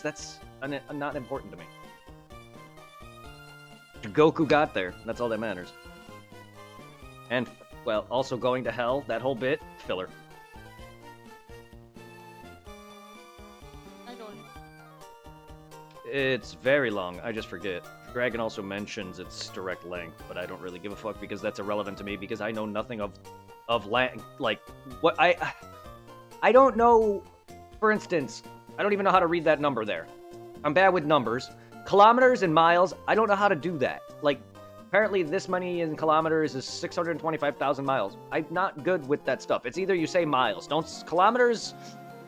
That's not important to me. Goku got there. That's all that matters. And, well, also going to hell, that whole bit, filler. I don't. It's very long. I just forget. Dragon also mentions its direct length, but I don't really give a fuck because that's irrelevant to me because I know nothing of like what I don't know. For instance, I don't even know how to read that number there. I'm bad with numbers. Kilometers and miles, I don't know how to do that. Like, apparently this many in kilometers is 625,000 miles. I'm not good with that stuff. It's either you say miles. Kilometers,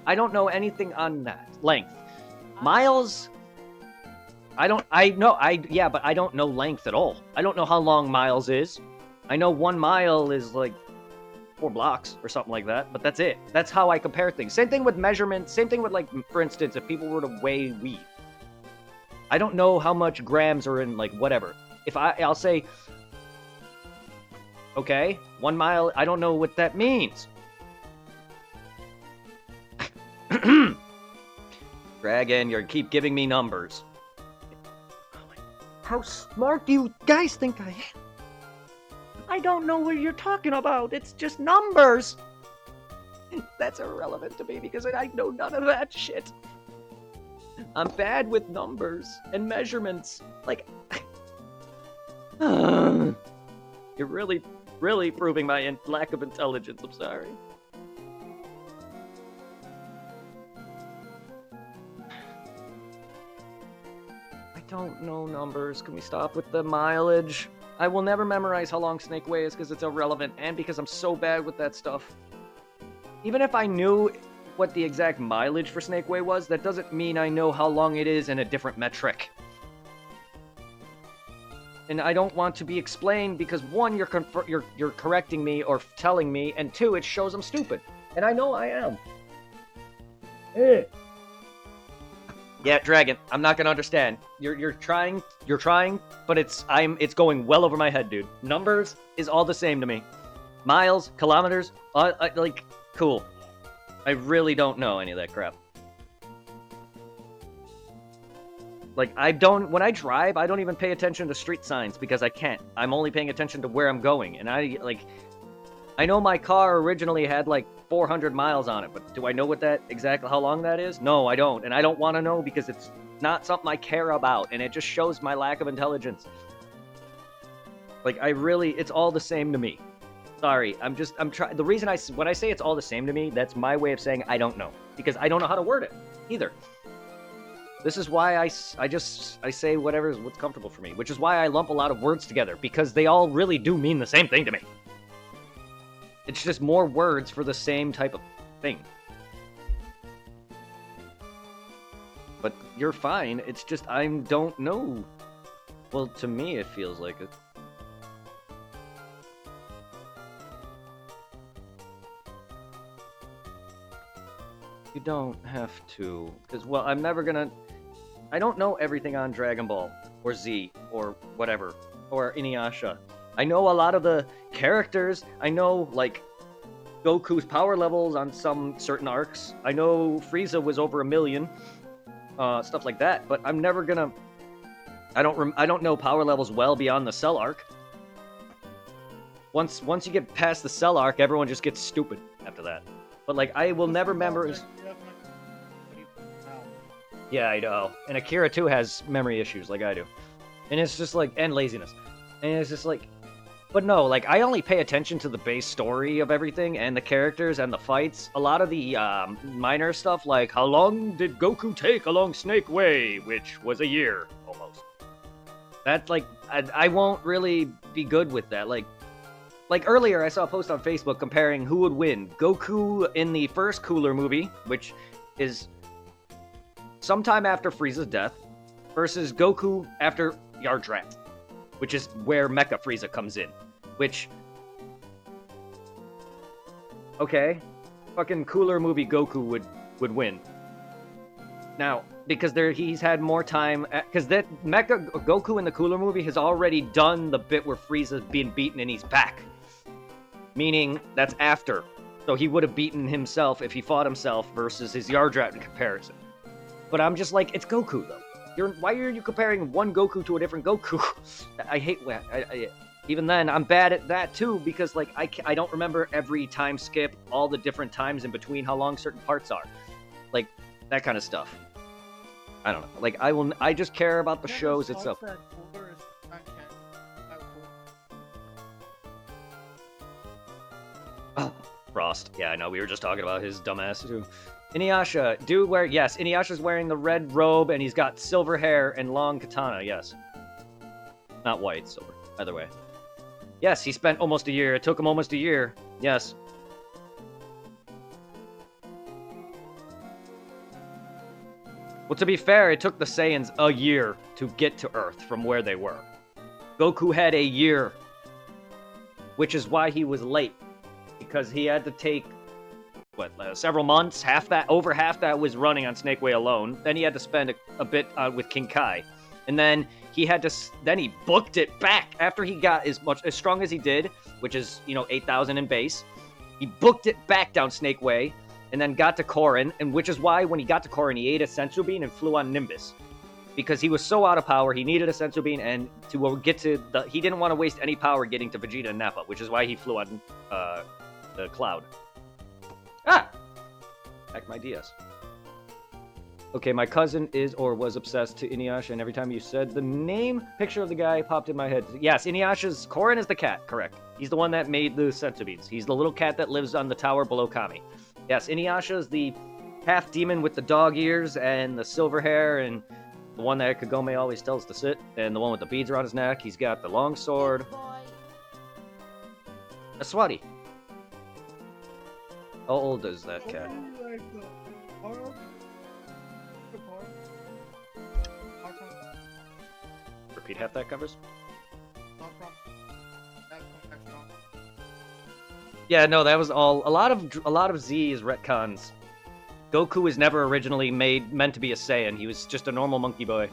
I don't know anything on that. Length. Miles, but I don't know length at all. I don't know how long miles is. I know 1 mile is like 4 blocks or something like that, but that's it. That's how I compare things. Same thing with measurements. Same thing with, like, for instance, if people were to weigh weed. I don't know how much grams are in, like, whatever. If I'll say, okay, 1 mile, I don't know what that means. Dragon, you keep giving me numbers. How smart do you guys think I am? I don't know what you're talking about. It's just numbers. That's irrelevant to me because I know none of that shit. I'm bad with numbers and measurements. Like, you're really, really proving my lack of intelligence. I'm sorry. I don't know numbers. Can we stop with the mileage? I will never memorize how long Snake Way is because it's irrelevant and because I'm so bad with that stuff. Even if I knew what the exact mileage for Snake Way was, that doesn't mean I know how long it is in a different metric. And I don't want to be explained because, one, you're correcting me or telling me, and two, it shows I'm stupid. And I know I am. Yeah, Dragon, I'm not gonna understand. You're trying, but it's going well over my head, dude. Numbers is all the same to me. Miles, kilometers, like, cool. I really don't know any of that crap. Like, when I drive, I don't even pay attention to street signs because I can't. I'm only paying attention to where I'm going, and I know my car originally had, like, 400 miles on it, but do I know how long that is? No, I don't, and I don't want to know because it's not something I care about, and it just shows my lack of intelligence. Like, it's all the same to me. Sorry, I'm trying. The reason when I say it's all the same to me, that's my way of saying I don't know, because I don't know how to word it either. This is why I say what's comfortable for me, which is why I lump a lot of words together, because they all really do mean the same thing to me. It's just more words for the same type of thing. But you're fine. It's just I don't know. Well, to me, it feels like it. You don't have to. Because, well, I'm never gonna... I don't know everything on Dragon Ball, or Z, or whatever, or Inuyasha. I know a lot of the characters. I know, like, Goku's power levels on some certain arcs. I know Frieza was over 1 million. Stuff like that. But I'm never gonna... I don't know power levels well beyond the Cell arc. Once you get past the Cell arc, everyone just gets stupid after that. But, like, I will never memorize... Yeah, I know. And Akira, too, has memory issues like I do. And it's just, like... And laziness. And it's just, like... But no, like, I only pay attention to the base story of everything, and the characters, and the fights. A lot of the, minor stuff, like, how long did Goku take along Snake Way? Which was a year, almost. That's, like... I won't really be good with that. Like, earlier, I saw a post on Facebook comparing who would win. Goku in the first Cooler movie, which is sometime after Frieza's death, versus Goku after Yardrat, which is where Mecha Frieza comes in. Which... Okay. Fucking Cooler movie Goku would win. Now, because he's had more time... Because that Mecha Goku in the Cooler movie has already done the bit where Frieza's being beaten and he's back. Meaning, that's after. So he would have beaten himself if he fought himself versus his Yardrat in comparison. But I'm just like, it's Goku though. Why are you comparing one Goku to a different Goku? I hate even then I'm bad at that too because like I don't remember every time skip, all the different times in between, how long certain parts are, like that kind of stuff. I don't know. Like I just care about the shows itself. Frost. Yeah, I know. We were just talking about his dumbass too. Inuyasha, yes, Inuyasha's wearing the red robe and he's got silver hair and long katana, yes. Not white, silver. Either way. Yes, he spent almost a year. It took him almost a year. Yes. Well, to be fair, it took the Saiyans a year to get to Earth from where they were. Goku had a year, which is why he was late. Because he had to take, several months? Over half that was running on Snake Way alone. Then he had to spend a bit with King Kai. And then he booked it back after he got as strong as he did, which is, 8,000 in base. He booked it back down Snake Way and then got to Korin, and which is why when he got to Korin, he ate a Senzu Bean and flew on Nimbus. Because he was so out of power, he needed a Senzu Bean, and to get to he didn't want to waste any power getting to Vegeta and Nappa, which is why he flew on the Cloud. Back my DS. Okay, my cousin is or was obsessed to Inuyasha, and every time you said the name, picture of the guy popped in my head. Yes, Korin is the cat, correct. He's the one that made the Senzu Beans. He's the little cat that lives on the tower below Kami. Yes, Inuyasha is the half demon with the dog ears and the silver hair, and the one that Kagome always tells to sit, and the one with the beads around his neck. He's got the long sword. A Swati. How old is that cat? Repeat half that covers? Yeah, no, that was all. A lot of Z is retcons. Goku was never originally meant to be a Saiyan. He was just a normal monkey boy.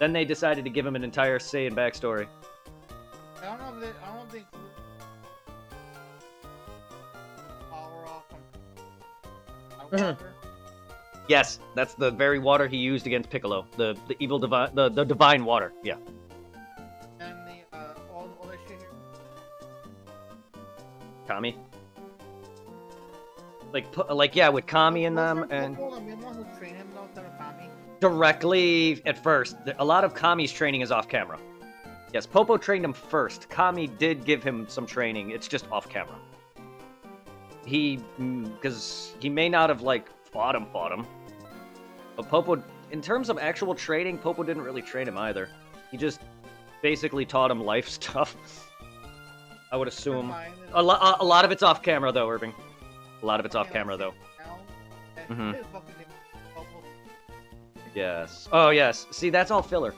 Then they decided to give him an entire Saiyan backstory. I don't think power off on Yes, that's the very water he used against Piccolo. The evil divine, the divine water. Yeah. And all that shit here. Kami. Like yeah, with Kami and them, and directly at first. A lot of Kami's training is off camera. Yes, Popo trained him first. Kami did give him some training. It's just off camera. Because he may not have fought him. But Popo, in terms of actual training, Popo didn't really train him either. He just basically taught him life stuff. I would assume. A lot of it's off camera though, Irving. A lot of it's off camera though. Mm-hmm. Yes. Oh yes. See, that's all filler.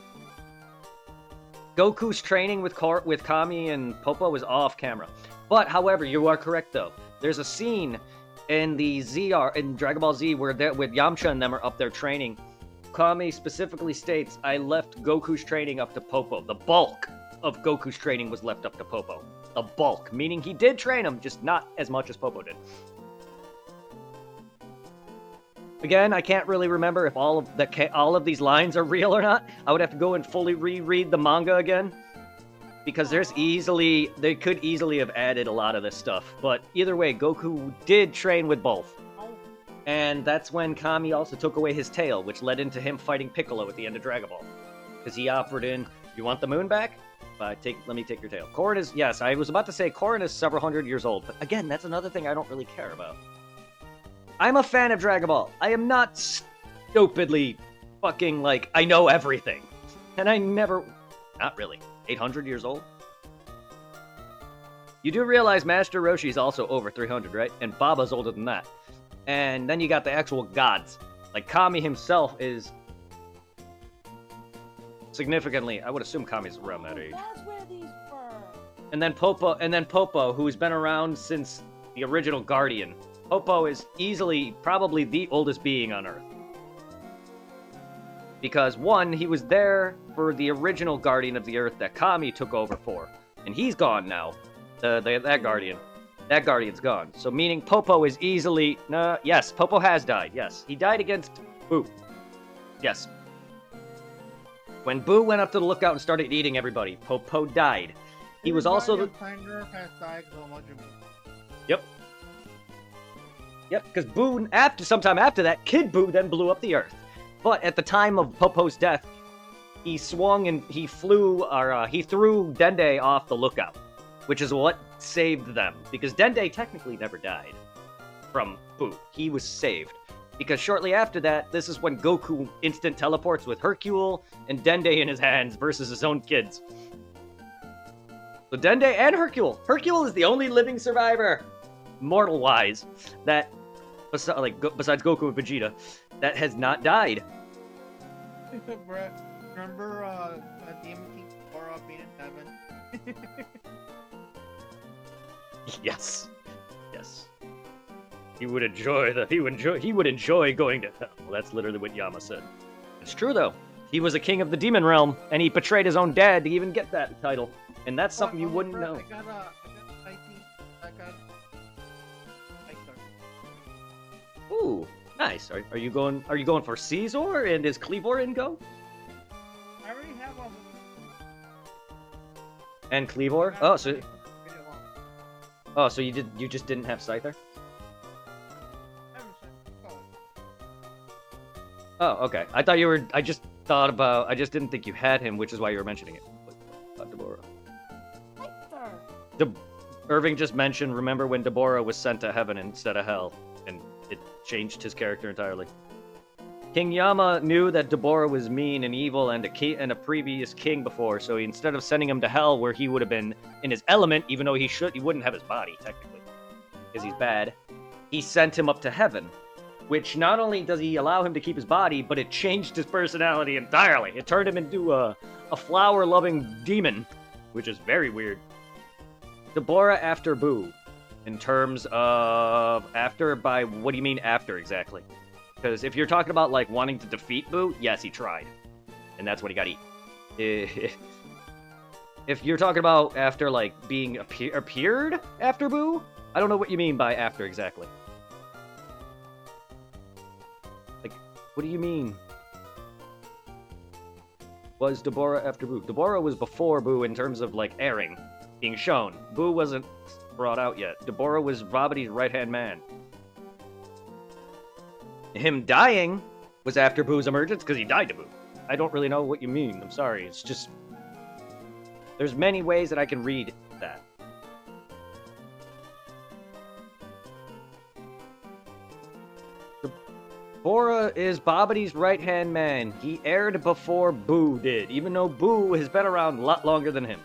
Goku's training with Kami and Popo was off camera. But however, you are correct though. There's a scene in the in Dragon Ball Z where with Yamcha and them are up there training. Kami specifically states, "I left Goku's training up to Popo." The bulk of Goku's training was left up to Popo. The bulk, meaning he did train him, just not as much as Popo did. Again, I can't really remember if all of these lines are real or not. I would have to go and fully reread the manga again. Because they could easily have added a lot of this stuff. But either way, Goku did train with both. And that's when Kami also took away his tail, which led into him fighting Piccolo at the end of Dragon Ball. Because he offered in, "You want the moon back? Let me take your tail." Korin is, yes, I was about to say Korin is several hundred years old. But again, that's another thing I don't really care about. I'm a fan of Dragon Ball. I am not stupidly fucking I know everything. And I never, not really. 800 years old? You do realize Master Roshi's also over 300, right? And Baba's older than that. And then you got the actual gods. Like Kami himself is significantly, I would assume Kami's around that age. That's where these were. And then Popo, who's been around since the original Guardian. Popo is probably the oldest being on Earth. Because, one, he was there for the original Guardian of the Earth that Kami took over for. And he's gone now. That Guardian. That Guardian's gone. So, meaning Popo is yes, Popo has died, yes. He died against Boo. Yes. When Boo went up to the lookout and started eating everybody, Po died. He was also the... Tiger has died so much of it. Yep. Yep, because Boo, sometime after that, Kid Boo then blew up the Earth. But at the time of Popo's death, he swung and he threw Dende off the lookout, which is what saved them. Because Dende technically never died from Boo. He was saved. Because shortly after that, this is when Goku instant teleports with Hercule and Dende in his hands versus his own kids. So Dende and Hercule. Hercule is the only living survivor, mortal-wise, that, besides Goku and Vegeta, that has not died. Brett, remember Demon King Korra being in heaven? Yes. Yes. He would enjoy going to hell. Well, that's literally what Yama said. It's true though. He was a king of the demon realm, and he betrayed his own dad to even get that title. And that's something you wouldn't know. I got Ooh, nice. Are you going for Caesar, and is Cleavor in go? I already have And Cleavor? So you just didn't have Scyther? Oh, okay. I just didn't think you had him, which is why you were mentioning it. Deborah. Irving just mentioned, remember when Deborah was sent to heaven instead of hell, and it changed his character entirely. King Yama knew that Deborah was mean and evil and a previous king before, so instead of sending him to hell where he would have been in his element, even though he wouldn't have his body, technically, because he's bad, he sent him up to heaven. Which not only does he allow him to keep his body, but it changed his personality entirely. It turned him into a flower-loving demon, which is very weird. Deborah after Boo, in terms of after, by what do you mean after exactly? Because if you're talking about like wanting to defeat Boo, yes, he tried, and that's what he got eaten. If you're talking about after like being appeared after Boo, I don't know what you mean by after exactly. What do you mean? Was Deborah after Boo? Deborah was before Boo in terms of, like, airing, being shown. Boo wasn't brought out yet. Deborah was Rabidi's right-hand man. Him dying was after Boo's emergence, because he died to Boo. I don't really know what you mean. I'm sorry. It's just... There's many ways that I can read that. Deborah is Bobity's right-hand man. He aired before Boo did, even though Boo has been around a lot longer than him.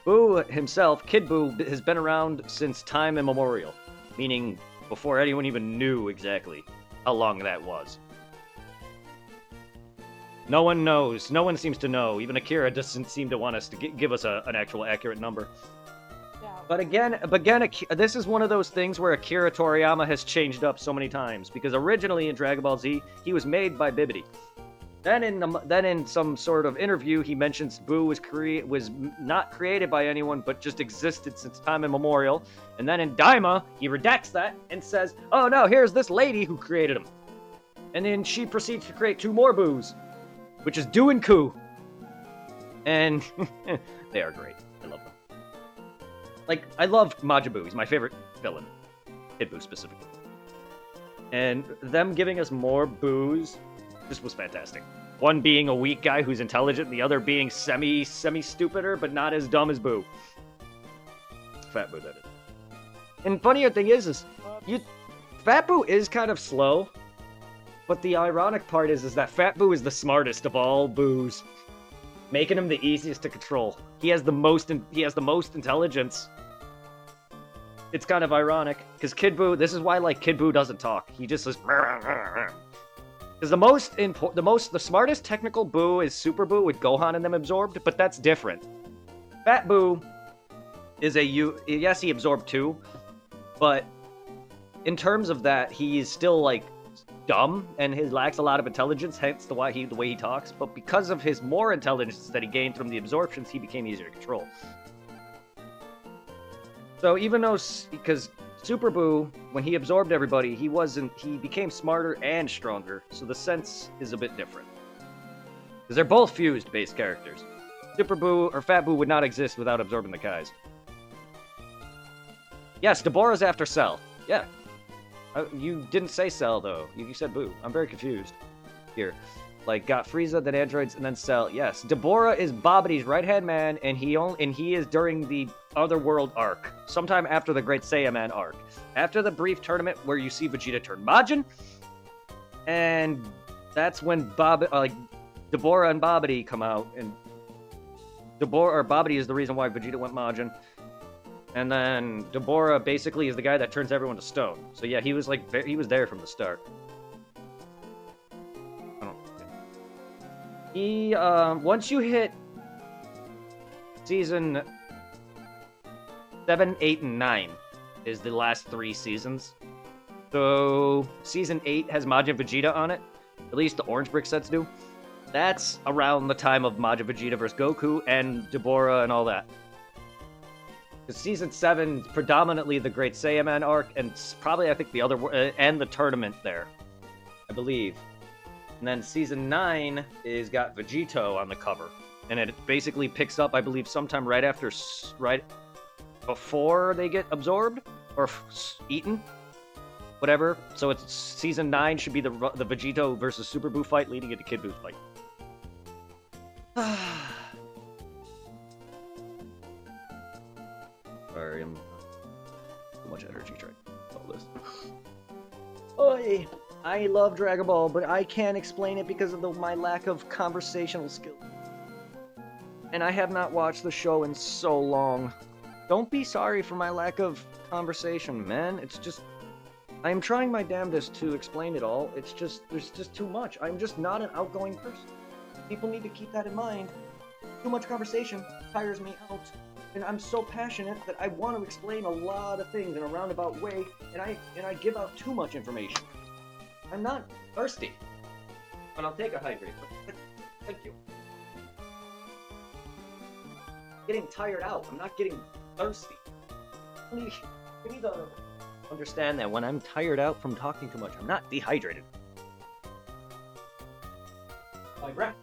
Boo himself, Kid Boo, has been around since time immemorial, meaning before anyone even knew exactly how long that was. No one knows. No one seems to know. Even Akira doesn't seem to want us to give us an actual accurate number. But again, this is one of those things where Akira Toriyama has changed up so many times, because originally in Dragon Ball Z, he was made by Bibidi. Then in some sort of interview, he mentions Boo was not created by anyone, but just existed since time immemorial. And then in Daima, he redacts that and says, "Oh no, here's this lady who created him." And then she proceeds to create 2 more Boos, which is Do and Ku. And they are great. I love them. Like, I love Majin Buu. He's my favorite villain. Kid Buu, specifically. And them giving us more Boos just was fantastic. One being a weak guy who's intelligent, the other being semi-stupider, but not as dumb as Boo. Fat Boo, that is. And funnier thing is Fat Boo is kind of slow, but the ironic part is that Fat Boo is the smartest of all Boos, making him the easiest to control. He has the most intelligence. It's kind of ironic, because Kid Buu, this is why, like, Kid Buu doesn't talk. He just says, because the smartest technical Buu is Super Buu with Gohan and them absorbed, but that's different. Fat Buu is yes, he absorbed too, but in terms of that, he is still, like, dumb, and he lacks a lot of intelligence, hence the way he talks, but because of his more intelligence that he gained from the absorptions, he became easier to control. So even though, because Super Buu, when he absorbed everybody, he became smarter and stronger, so the sense is a bit different. Because they're both fused-based characters. Super Buu, or Fat Buu, would not exist without absorbing the Kais. Yes, Deborah's after Cell. Yeah. You didn't say Cell, though. You said Buu. I'm very confused here. Like, got Frieza, then androids, and then Cell. Yes, Deborah is Babidi's right-hand man, and he is during the Otherworld arc, sometime after the Great Saiyaman arc. After the brief tournament where you see Vegeta turn Majin, and that's when Deborah and Babidi come out, and Babidi is the reason why Vegeta went Majin. And then Deborah basically is the guy that turns everyone to stone. So yeah, he was there from the start. Once you hit season 7, 8, and 9 is the last 3 seasons. So season 8 has Majin Vegeta on it. At least the Orange Brick sets do. That's around the time of Majin Vegeta vs. Goku and Deborah and all that. Because season 7 is predominantly the Great Saiyaman arc, and probably, I think, the other and the tournament there, I believe. And then season 9 is got Vegito on the cover, and it basically picks up, I believe, sometime right before they get absorbed or eaten, whatever. So it's season 9 should be the Vegito versus Super Buu fight, leading into Kid Buu's fight. Sorry, I'm too much energy trying to all this. Oi! I love Dragon Ball, but I can't explain it because of my lack of conversational skill. And I have not watched the show in so long. Don't be sorry for my lack of conversation, man. It's just... I am trying my damnedest to explain it all. It's just... There's just too much. I'm just not an outgoing person. People need to keep that in mind. Too much conversation tires me out. And I'm so passionate that I want to explain a lot of things in a roundabout way, and I give out too much information. I'm not thirsty, but I'll take a hydrate. But thank you. Getting tired out. I'm not getting thirsty. You need to understand that when I'm tired out from talking too much, I'm not dehydrated. My breath.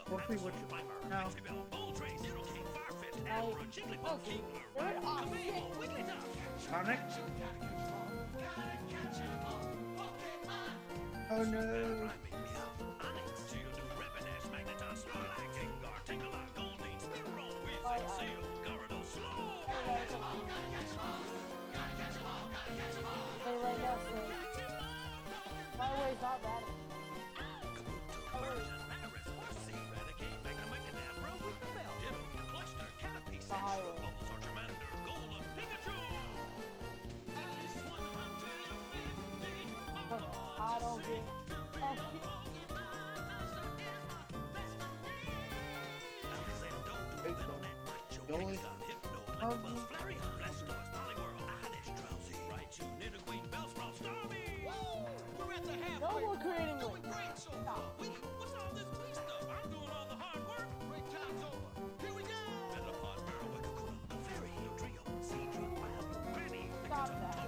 Mostly what you now. Sonic? Oh no. My way's not bad. The highway. I don't get. The only... No more creating it. Stop that.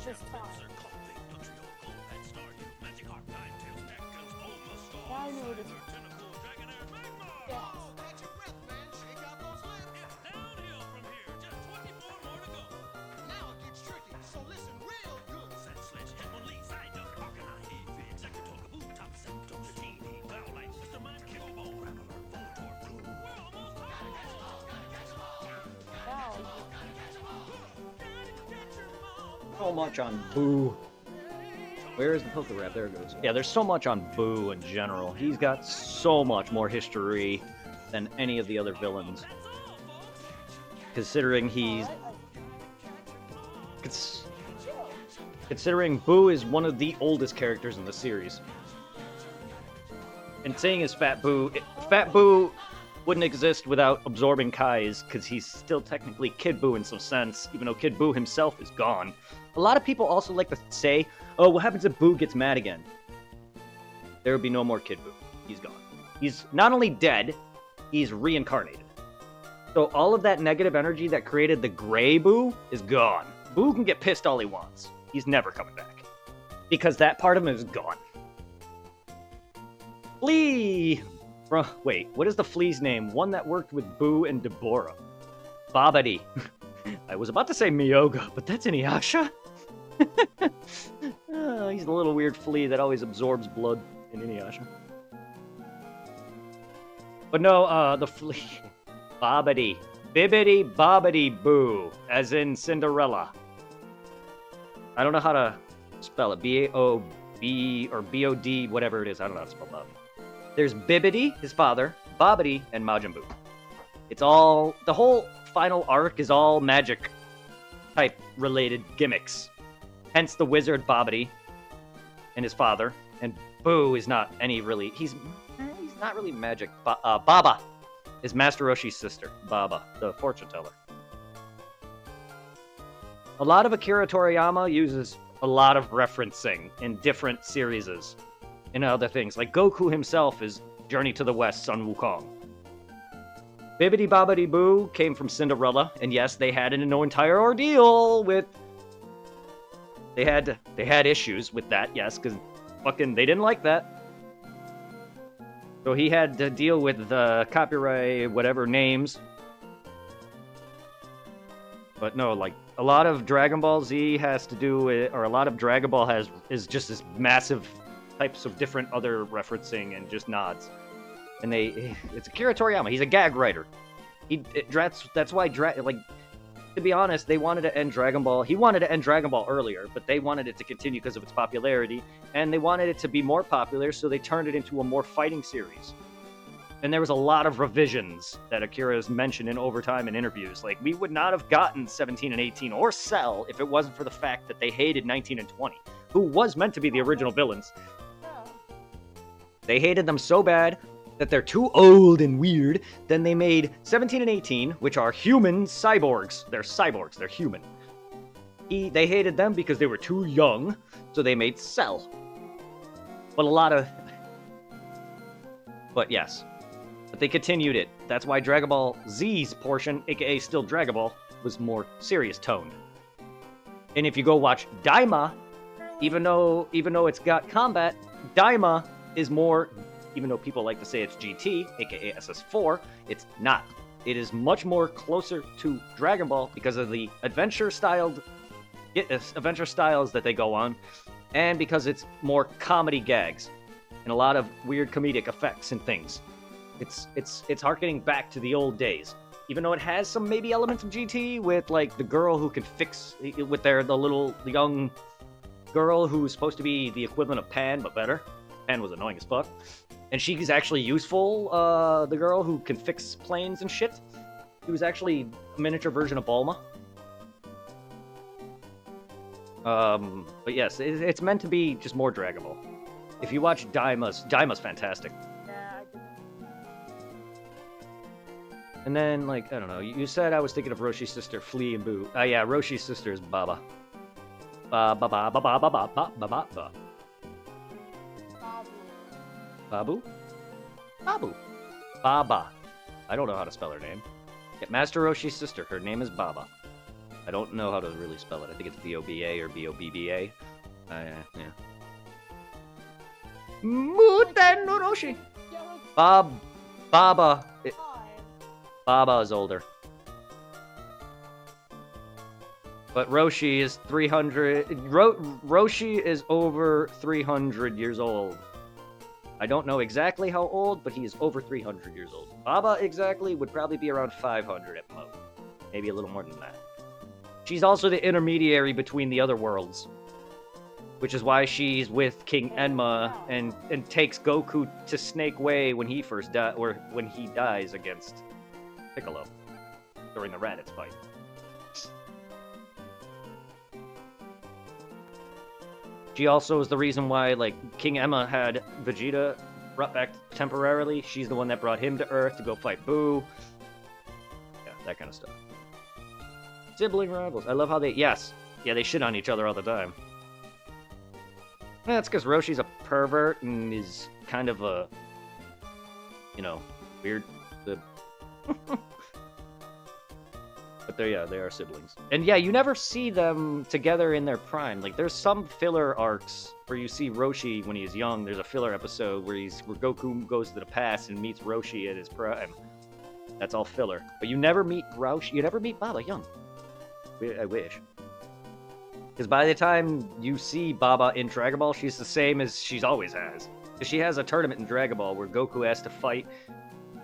this time. I knew it. Yes. Now, So much on Boo. Where is the poker rap? There it goes. Yeah, there's so much on Boo in general. He's got so much more history than any of the other villains. Considering he's... Considering Boo is one of the oldest characters in the series. And saying is Fat Boo wouldn't exist without absorbing Kai's, because he's still technically Kid Boo in some sense, even though Kid Boo himself is gone. A lot of people also like to say, oh, what happens if Boo gets mad again? There would be no more Kid Boo. He's gone. He's not only dead, he's reincarnated. So all of that negative energy that created the gray Boo is gone. Boo can get pissed all he wants. He's never coming back. Because that part of him is gone. Flea! Wait, what is the Flea's name? One that worked with Boo and Deborah. Babidi. I was about to say Miyoga, but that's Inuyasha? He's the little weird flea that always absorbs blood in Inuyasha. But no, the flea... Babidi. Bibbidi Bobbidi Boo, as in Cinderella. I don't know how to spell it. B-A-O-B or B-O-D, whatever it is. I don't know how to spell that. There's Bibbidi, his father, Bobbidi, and Majin Buu. It's all... The whole final arc is all magic type related gimmicks. Hence the wizard Bobbidi and his father. And Boo is not any really... He's not really magic. Baba is Master Roshi's sister. Baba, the fortune teller. A lot of Akira Toriyama uses a lot of referencing in different series and other things. Like Goku himself is Journey to the West, Sun Wukong. Bibbidi Bobbidi Boo came from Cinderella, and yes, they had an entire ordeal with... They had issues with that, yes, because fucking they didn't like that. So he had to deal with the copyright, whatever names. But no, like, a lot of Dragon Ball Z has to do with, or a lot of Dragon Ball is just this massive types of different other referencing and just nods. And it's Akira Toriyama. He's a gag writer. That's why, like, to be honest, they wanted to end Dragon Ball. He wanted to end Dragon Ball earlier, but they wanted it to continue because of its popularity, and they wanted it to be more popular, so they turned it into a more fighting series. And there was a lot of revisions that Akira has mentioned in overtime in interviews. Like, we would not have gotten 17 and 18 or Cell if it wasn't for the fact that they hated 19 and 20, who was meant to be the original villains. They hated them so bad that they're too old and weird. Then they made 17 and 18, which are human cyborgs. They're cyborgs. They're human. They hated them because they were too young, so they made Cell. But yes. But they continued it. That's why Dragon Ball Z's portion, aka still Dragon Ball, was more serious toned. And if you go watch Daima, even though it's got combat, Daima is more, even though people like to say it's GT, aka SS4, it's not. It is much more closer to Dragon Ball because of the adventure styles that they go on, and because it's more comedy gags and a lot of weird comedic effects and things. It's harkening back to the old days, even though it has some maybe elements of GT with like the girl who can fix with the little young girl who's supposed to be the equivalent of Pan but better. Pan was annoying as fuck. And she's actually useful, the girl who can fix planes and shit. She was actually a miniature version of Bulma. But yes, it's meant to be just more Dragon Ball. If you watch Daima's fantastic. Yeah, I did. And then, like, I don't know, you said I was thinking of Roshi's sister, Flea and Boo. Yeah, Roshi's sister is Baba. Ba-ba-ba-ba-ba-ba-ba-ba-ba. Babu? Babu. Baba. I don't know how to spell her name. Yeah, Master Roshi's sister. Her name is Baba. I don't know how to really spell it. I think it's B-O-B-A or B-O-B-B-A. Yeah. Muten no Roshi. Yellow Baba. time. Baba is older. But Roshi is 300... Roshi is over 300 years old. I don't know exactly how old, but he is over 300 years old. Baba exactly would probably be around 500 at most. Maybe a little more than that. She's also the intermediary between the other worlds. Which is why she's with King Enma and takes Goku to Snake Way when he first or when he dies against Piccolo during the Raditz fight. She also is the reason why, like, King Emma had Vegeta brought back temporarily. She's the one that brought him to Earth to go fight Boo. Yeah, that kind of stuff. Sibling rivals. I love how they... Yes. Yeah, they shit on each other all the time. That's because Roshi's a pervert and is kind of a... You know, weird... But they are siblings. And yeah, you never see them together in their prime. Like, there's some filler arcs where you see Roshi when he's young. There's a filler episode where Goku goes to the past and meets Roshi at his prime. That's all filler. But you never meet Roshi. You never meet Baba young. I wish. Because by the time you see Baba in Dragon Ball, she's the same as she's always has. Because she has a tournament in Dragon Ball where Goku has to fight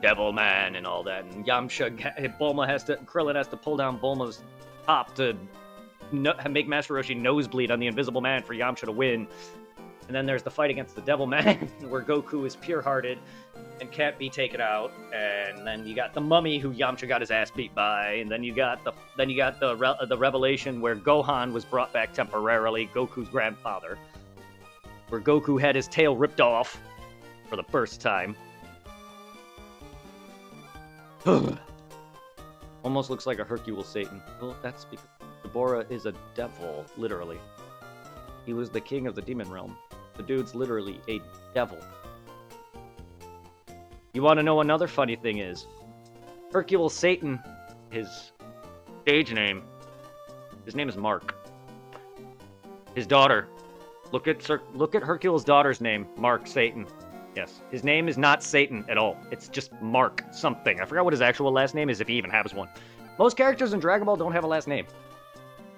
Devil Man and all that, and Krillin has to pull down Bulma's top to make Master Roshi nosebleed on the Invisible Man for Yamcha to win. And then there's the fight against the Devil Man, where Goku is pure-hearted and can't be taken out. And then you got the Mummy, who Yamcha got his ass beat by. And then you got the revelation where Gohan was brought back temporarily, Goku's grandfather, where Goku had his tail ripped off for the first time. Almost looks like a Hercule Satan. Well, that's because Deborah is a devil, literally. He was the king of the demon realm. The dude's literally a devil. You want to know another funny thing is? Hercule Satan, his stage name, his name is Mark. His daughter. Look at Hercule's daughter's name, Mark Satan. Yes, his name is not Satan at all. It's just Mark something. I forgot what his actual last name is, if he even has one. Most characters in Dragon Ball don't have a last name,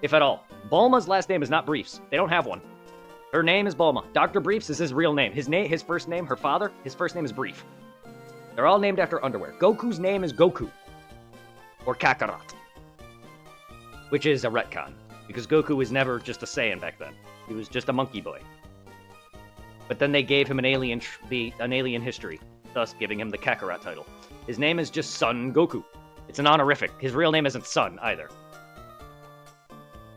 if at all. Bulma's last name is not Briefs. They don't have one. Her name is Bulma. Dr. Briefs is his real name. His first name, her father, his first name is Brief. They're all named after underwear. Goku's name is Goku. Or Kakarot. Which is a retcon. Because Goku was never just a Saiyan back then. He was just a monkey boy. But then they gave him an alien history, thus giving him the Kakarot title. His name is just Son Goku. It's an honorific. His real name isn't Son either.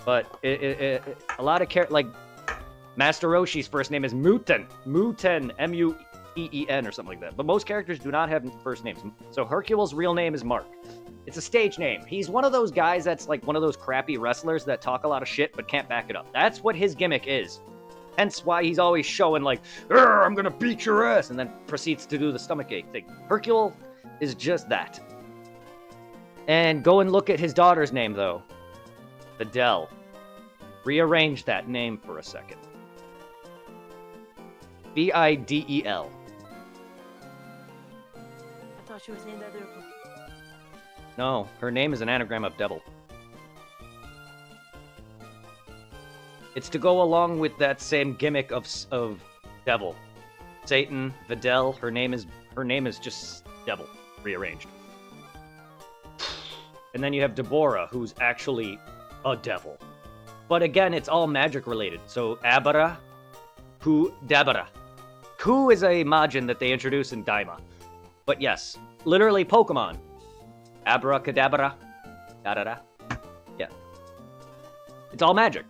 But a lot of like Master Roshi's first name is Muten. Muten, M-U-E-E-N or something like that. But most characters do not have first names. So Hercule's real name is Mark. It's a stage name. He's one of those guys that's like one of those crappy wrestlers that talk a lot of shit but can't back it up. That's what his gimmick is. Hence why he's always showing like, I'm gonna beat your ass, and then proceeds to do the stomachache thing. Hercule is just that. And go and look at his daughter's name, though. Videl. Rearrange that name for a second. V-I-D-E-L. I thought she was named after... No, her name is an anagram of devil. It's to go along with that same gimmick of devil. Satan, Videl, her name is just devil, rearranged. And then you have Deborah, who's actually a devil. But again, it's all magic related. So Abara, Dabara. Ku is a Majin that they introduce in Daima. But yes, literally Pokemon. Abracadabra. Da-da-da. Yeah. It's all magic.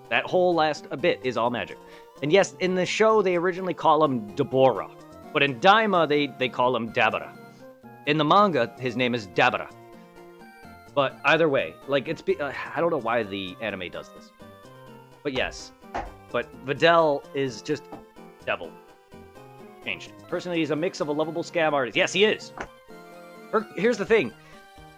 That whole last bit is all magic. And yes, in the show, they originally call him Deborah. But in Daima, they call him Dabara. In the manga, his name is Dabara. But either way, like, I don't know why the anime does this. But yes. But Videl is just devil. Changed. Personally, he's a mix of a lovable scam artist. Yes, he is. Here's the thing.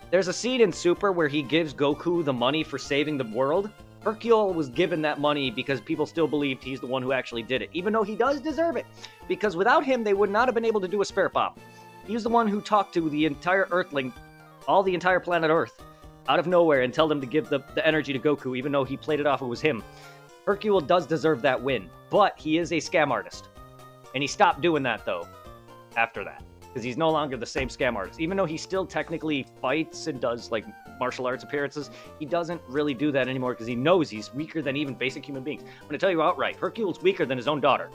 There's a scene in Super where he gives Goku the money for saving the world. Hercule was given that money because people still believed he's the one who actually did it, even though he does deserve it. Because without him, they would not have been able to do a spirit bomb. He's the one who talked to the entire Earthling, the entire planet Earth, out of nowhere and tell them to give the energy to Goku, even though he played it off it was him. Hercule does deserve that win, but he is a scam artist. And he stopped doing that, though, after that. Because he's no longer the same scam artist. Even though he still technically fights and does, like, martial arts appearances, he doesn't really do that anymore because he knows he's weaker than even basic human beings. I'm going to tell you outright, Hercule's weaker than his own daughter.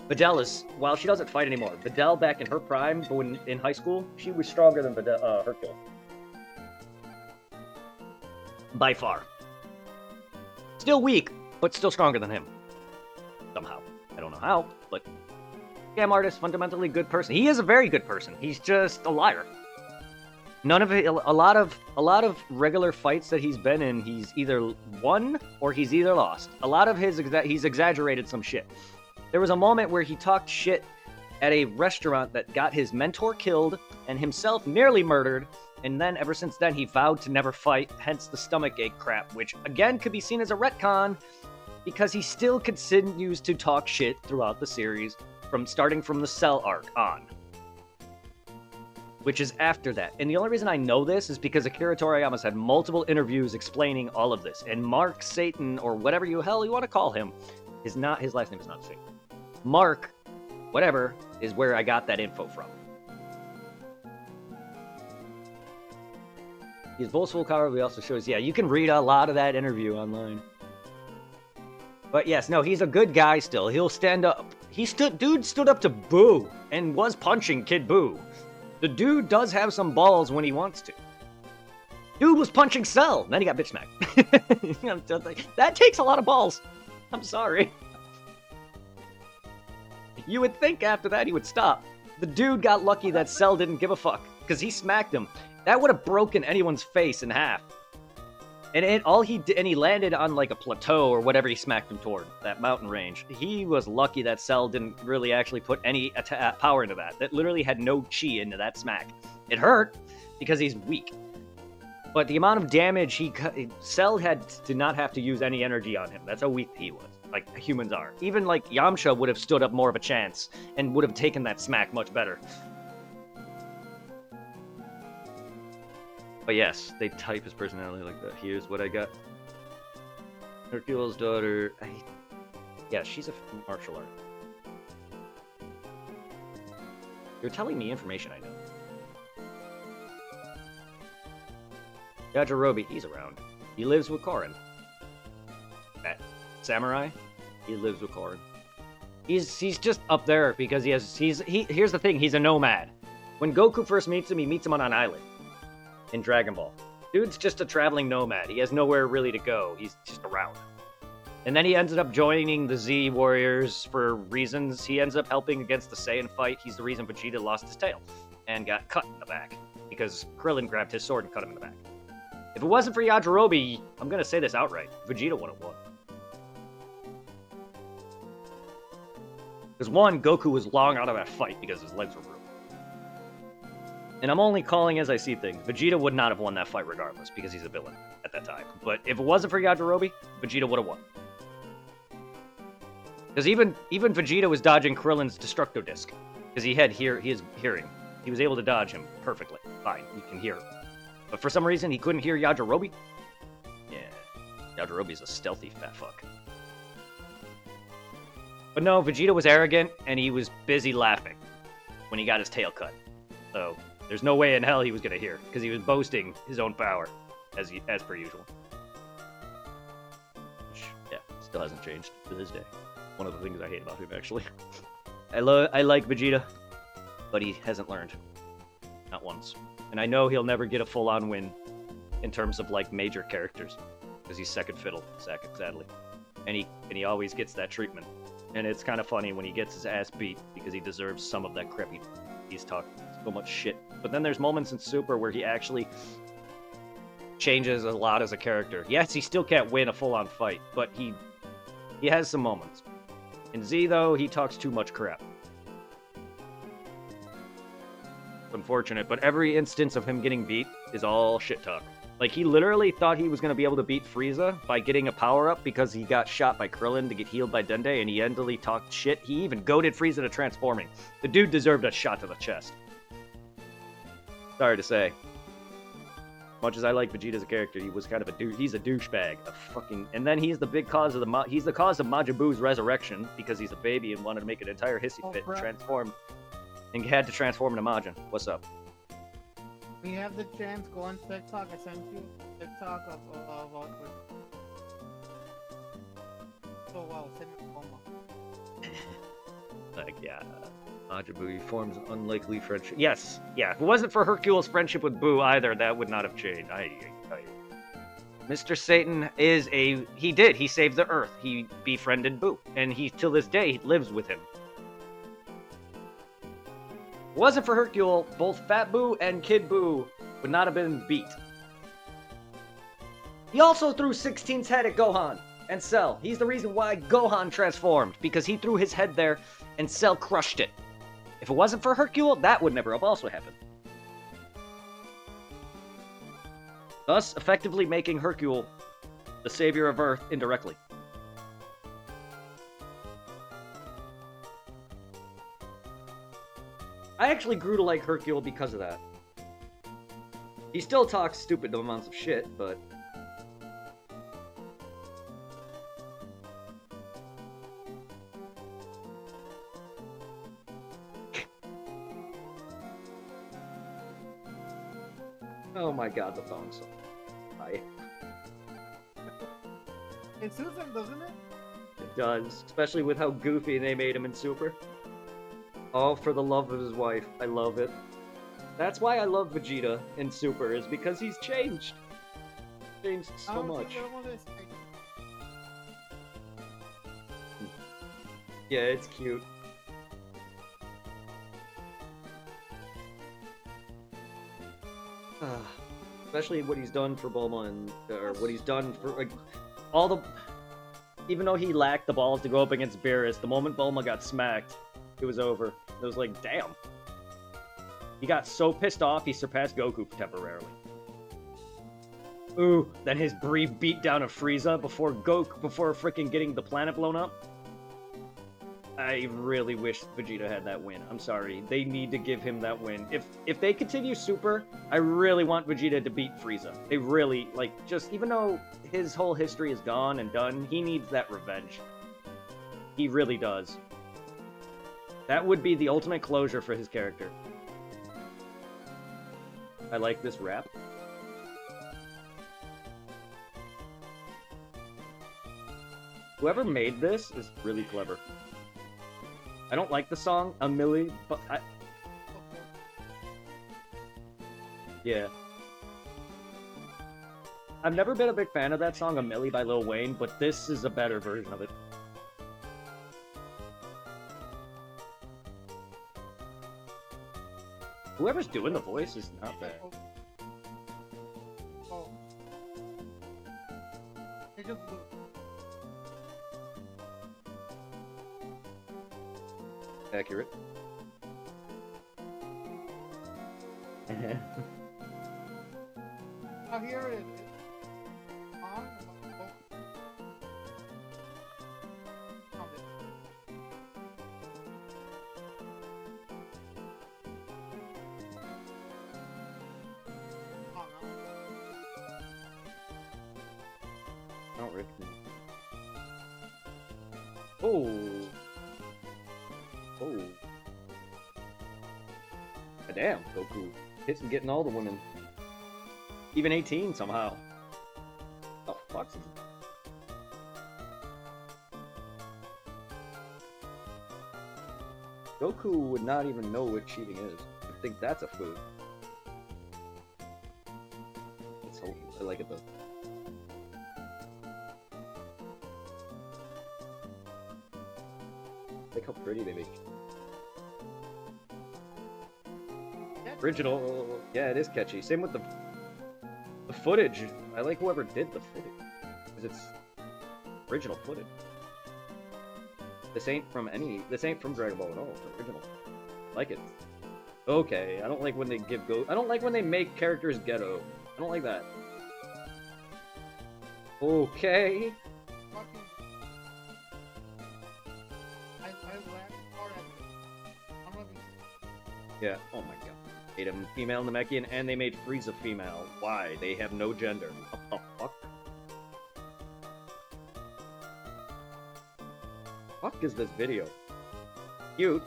Videl is, while she doesn't fight anymore, Videl back in her prime, when in high school, she was stronger than Hercule. By far. Still weak, but still stronger than him. Somehow. I don't know how, but... Scam artist, fundamentally good person. He is a very good person. He's just a liar. None of it, a lot of regular fights that he's been in, he's either won or he's either lost. A lot of he's exaggerated some shit. There was a moment where he talked shit at a restaurant that got his mentor killed and himself nearly murdered, and then ever since then he vowed to never fight, hence the stomachache crap, which again could be seen as a retcon because he still continues to talk shit throughout the series. Starting from the Cell arc on. Which is after that. And the only reason I know this is because Akira Toriyama's had multiple interviews explaining all of this. And Mark Satan, or whatever you want to call him, his last name is not Satan. Mark, whatever, is where I got that info from. His boastful cover also shows, yeah, you can read a lot of that interview online. But yes, no, he's a good guy still. He'll stand up. Dude stood up to Boo and was punching Kid Boo. The dude does have some balls when he wants to. Dude was punching Cell, then he got bitch smacked. That takes a lot of balls. I'm sorry. You would think after that he would stop. The dude got lucky that Cell didn't give a fuck, because he smacked him. That would have broken anyone's face in half. And he landed on like a plateau or whatever he smacked him toward, that mountain range. He was lucky that Cell didn't really actually put any power into that. That literally had no chi into that smack. It hurt because he's weak. But the amount of damage Cell did not have to use any energy on him. That's how weak he was, like humans are. Even like Yamcha would have stood up more of a chance and would have taken that smack much better. But yes, they type his personality like that. Here's what I got. Hercule's daughter. Yeah, she's a martial art. You're telling me information I know. Yajirobe, he's around. He lives with Korin. That samurai, he lives with Korin. He's just up there because here's the thing, he's a nomad. When Goku first meets him, he meets him on an island. In Dragon Ball. Dude's just a traveling nomad. He has nowhere really to go. He's just around. And then he ended up joining the Z Warriors for reasons. He ends up helping against the Saiyan fight. He's the reason Vegeta lost his tail and got cut in the back because Krillin grabbed his sword and cut him in the back. If it wasn't for Yajirobe, I'm going to say this outright, Vegeta would have won. Because one, Goku was long out of that fight because his legs were ruined. And I'm only calling as I see things. Vegeta would not have won that fight regardless, because he's a villain at that time. But if it wasn't for Yajirobe, Vegeta would have won. Because even Vegeta was dodging Krillin's Destructo Disc. Because he had his hearing. He was able to dodge him perfectly. Fine, you can hear him. But for some reason, he couldn't hear Yajirobe? Yeah, Yajirobe's a stealthy fat fuck. But no, Vegeta was arrogant, and he was busy laughing when he got his tail cut. So... there's no way in hell he was going to hear, because he was boasting his own power, as per usual. Which, yeah, still hasn't changed to this day. One of the things I hate about him, actually. I like Vegeta, but he hasn't learned. Not once. And I know he'll never get a full-on win in terms of, like, major characters, because he's second fiddle, sadly. And he always gets that treatment. And it's kind of funny when he gets his ass beat, because he deserves some of that crap he's talking so much shit. But then there's moments in Super where he actually changes a lot as a character. Yes, he still can't win a full-on fight, but he has some moments. In Z, though, he talks too much crap. unfortunate, but every instance of him getting beat is all shit talk. Like, he literally thought he was going to be able to beat Frieza by getting a power-up because he got shot by Krillin to get healed by Dende, and he endlessly talked shit. He even goaded Frieza to transforming. The dude deserved a shot to the chest. Sorry to say. Much as I like Vegeta as a character, he was kind of a douche. He's a douchebag. A fucking... And then he's the big cause of the... He's the cause of Majin Buu's resurrection because he's a baby and wanted to make an entire hissy fit and transform... And had to transform into Majin. What's up? When you have the chance, go on TikTok. I sent you TikTok of so well, send me Like, yeah. Majin Buu forms an unlikely friendship. Yes, yeah. If it wasn't for Hercule's friendship with Buu either, that would not have changed. Mr. Satan is a... He saved the Earth. He befriended Buu. And he, till this day, lives with him. If it wasn't for Hercule, both Fat Buu and Kid Buu would not have been beat. He also threw 16's head at Gohan and Cell. He's the reason why Gohan transformed, because he threw his head there and Cell crushed it. If it wasn't for Hercule, that would never have also happened. Thus, effectively making Hercule the savior of Earth indirectly. I actually grew to like Hercule because of that. He still talks stupid amounts of shit, but... Oh my god, the phone song. Hi. It suits him, doesn't it? It does, especially with how goofy they made him in Super. All for the love of his wife. I love it. That's why I love Vegeta in Super, is because he's changed. Changed so much. Yeah, it's cute. Especially what he's done for Bulma and or what he's done for like all the. Even though he lacked the balls to go up against Beerus, the moment Bulma got smacked, it was over. It was like, damn. He got so pissed off he surpassed Goku temporarily. Ooh, then his brief beatdown of Frieza before freaking getting the planet blown up. I really wish Vegeta had that win. I'm sorry. They need to give him that win. If they continue Super, I really want Vegeta to beat Frieza. They really, like, just, even though his whole history is gone and done, he needs that revenge. He really does. That would be the ultimate closure for his character. I like this rap. Whoever made this is really clever. I don't like the song, A Milli, but yeah. I've never been a big fan of that song, A Milli by Lil Wayne, but this is a better version of it. Whoever's doing the voice is not bad. Oh. It just blew. Accurate. Oh, here it is. On. Found it. Oh, no. I don't reckon. Oh. Oh. Damn, Goku. Hits him getting all the women. Even 18 somehow. Oh, fuck. Goku would not even know what cheating is. I think that's a food. It's so, I like it though. Look how pretty they make it. Original, yeah, it is catchy. Same with the footage. I like whoever did the footage, because it's original footage. This ain't from Dragon Ball at all. It's original. I like it. Okay, I don't like when they give I don't like when they make characters ghetto. I don't like that. Okay. Fucking. I laughed hard at it. I'm gonna be. Yeah. Oh my god. Made him female Namekian, and they made Frieza female. Why? They have no gender. What the fuck? Fuck is this video? Cute.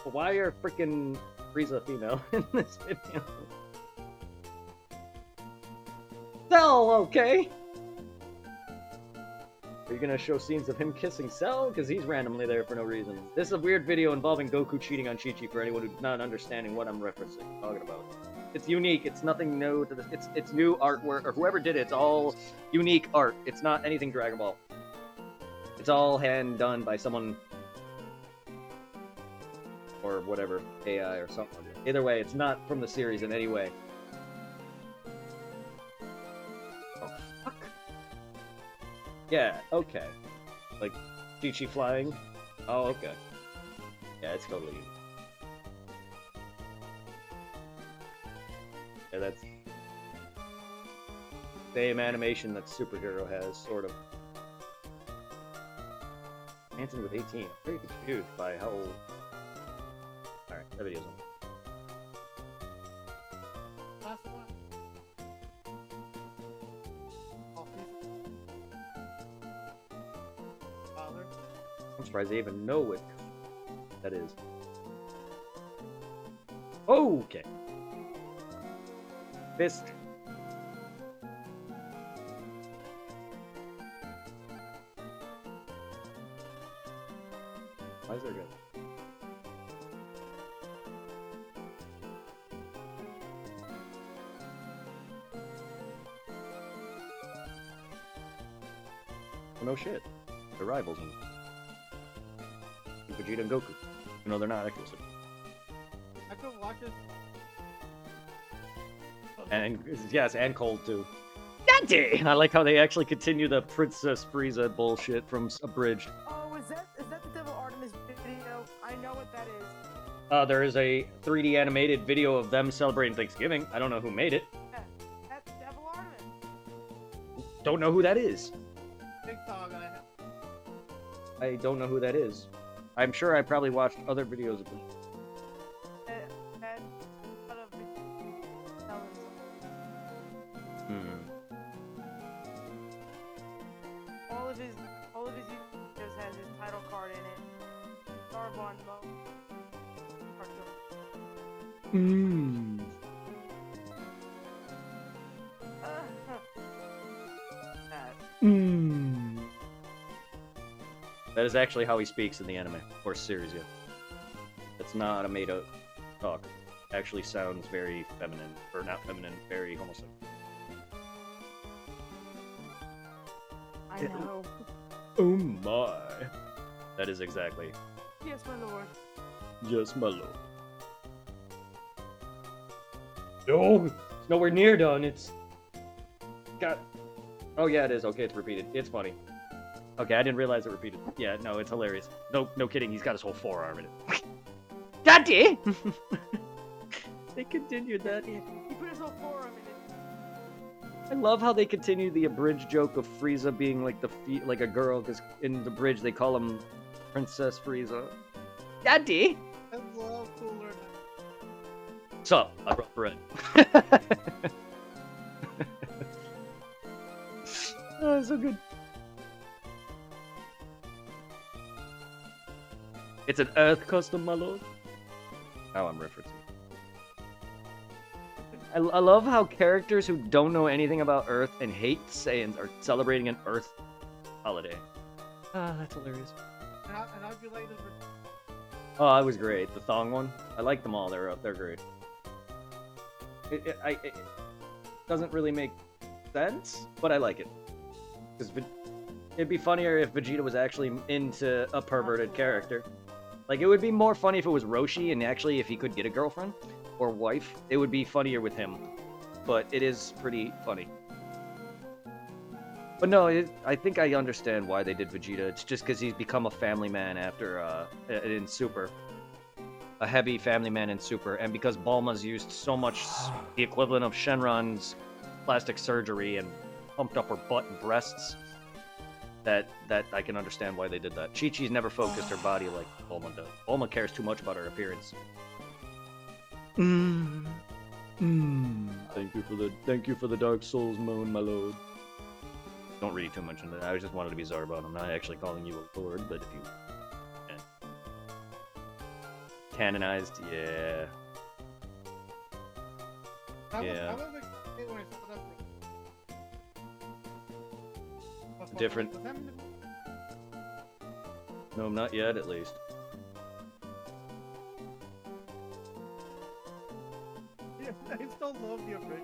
But why are freaking Frieza female in this video? Cell, okay. Are you gonna show scenes of him kissing Cell? Because he's randomly there for no reason. This is a weird video involving Goku cheating on Chi-Chi for anyone who's not understanding what I'm talking about. It's unique. It's nothing new to this. It's new artwork, or whoever did it. It's all unique art. It's not anything Dragon Ball. It's all hand done by someone or whatever, AI or something. Either way, it's not from the series in any way. Oh fuck. Yeah, okay. Like, Chi-Chi flying? Oh, okay. Yeah, it's totally unique. Yeah, that's... same animation that Superhero has, sort of. Anthony with 18. I'm very confused by how old... Alright, that video's on. Last one. Oh, Father. I'm surprised they even know what that is. Okay. Fist. Why is there good? Oh, no shit. They're rivals in Vegeta and Goku. You know they're not exclusive. I could watch it. And yes, and Cold too. Daddy! I like how they actually continue the Princess Frieza bullshit from Abridged. Oh, is that the Devil Artemis video? I know what that is. There is a 3D animated video of them celebrating Thanksgiving. I don't know who made it. Yeah, that's Devil Artemis. Don't know who that is. TikTok and I don't know who that is. I'm sure I probably watched other videos of them. That out of all of his videos has his title card in it. Starbond mode. That is actually how he speaks in the anime or series. Yeah, that's not a made-up talk. Actually, sounds very feminine, or not feminine, very homosexual. I know. Oh my! That is exactly. Yes, my lord. Yes, my lord. No, it's nowhere near done. It's got. Oh yeah, it is. Okay, it's repeated. It's funny. Okay, I didn't realize it repeated. Yeah, no, it's hilarious. No kidding. He's got his whole forearm in it. Daddy! They continued that. He put his whole forearm in it. I love how they continue the abridged joke of Frieza being like like a girl, because in the bridge they call him Princess Frieza. Daddy! I love Cooler. Sup? I brought bread. Oh, so good. It's an Earth custom, my lord. How I'm referencing. I love how characters who don't know anything about Earth and hate Saiyans are celebrating an Earth holiday. Ah, that's hilarious. And how'd you like this? Oh, that was great. The thong one. I like them all. They're great. It doesn't really make sense, but I like it. Because it'd be funnier if Vegeta was actually into a perverted character. Like, it would be more funny if it was Roshi, and actually if he could get a girlfriend or wife, it would be funnier with him. But it is pretty funny. But no, I think I understand why they did Vegeta. It's just because he's become a family man after in Super. a heavy family man in Super, and because Bulma's used so much the equivalent of Shenron's plastic surgery and pumped up her butt and breasts, that I can understand why they did that. Chi-Chi's never focused her body like Bulma does. Bulma cares too much about her appearance. Thank you for the Dark Souls moan, my lord. Don't read too much into that. I just wanted to be Zarbon. I'm not actually calling you a lord, but if you canonized, yeah. Yeah. I was excited when I saw that. Different. No, not yet, at least. Yeah, I still love the original.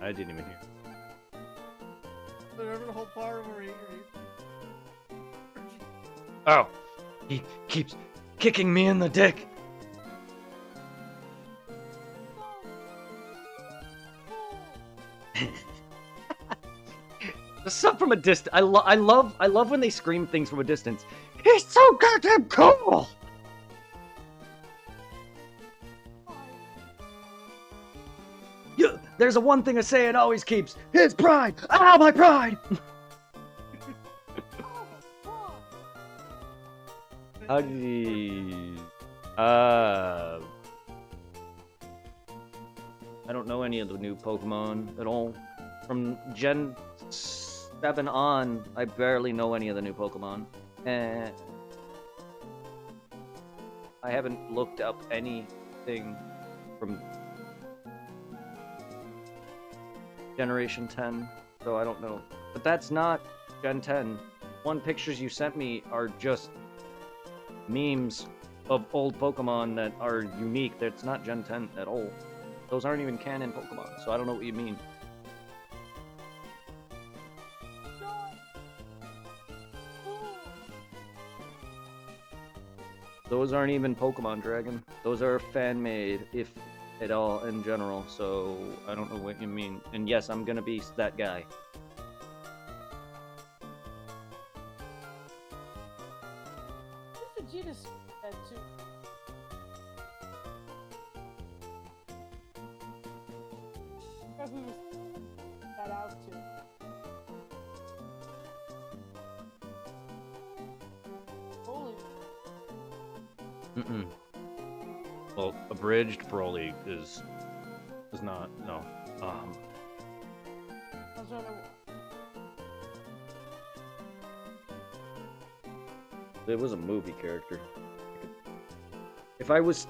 I didn't even hear. Remember the whole part where he Oh! He keeps kicking me in the dick! The stuff from a distance. I love when they scream things from a distance. He's so goddamn cool! Yeah, there's a one thing a Saiyan always keeps. His pride! Ah, my pride! How did he... I don't know any of the new Pokemon at all. From Gen 7 on, I barely know any of the new Pokemon. I haven't looked up anything from Generation 10, so I don't know. But that's not Gen 10. One pictures you sent me are just memes of old Pokemon that are unique. That's not Gen 10 at all. Those aren't even canon Pokemon, so I don't know what you mean. Those aren't even Pokemon, Dragon. Those are fan-made, if at all, in general, so I don't know what you mean. And yes, I'm gonna be that guy. Vegeta said that too. Because we was that out too. Holy. Well, abridged Broly is not, no. I was trying to... It was a movie character. If it was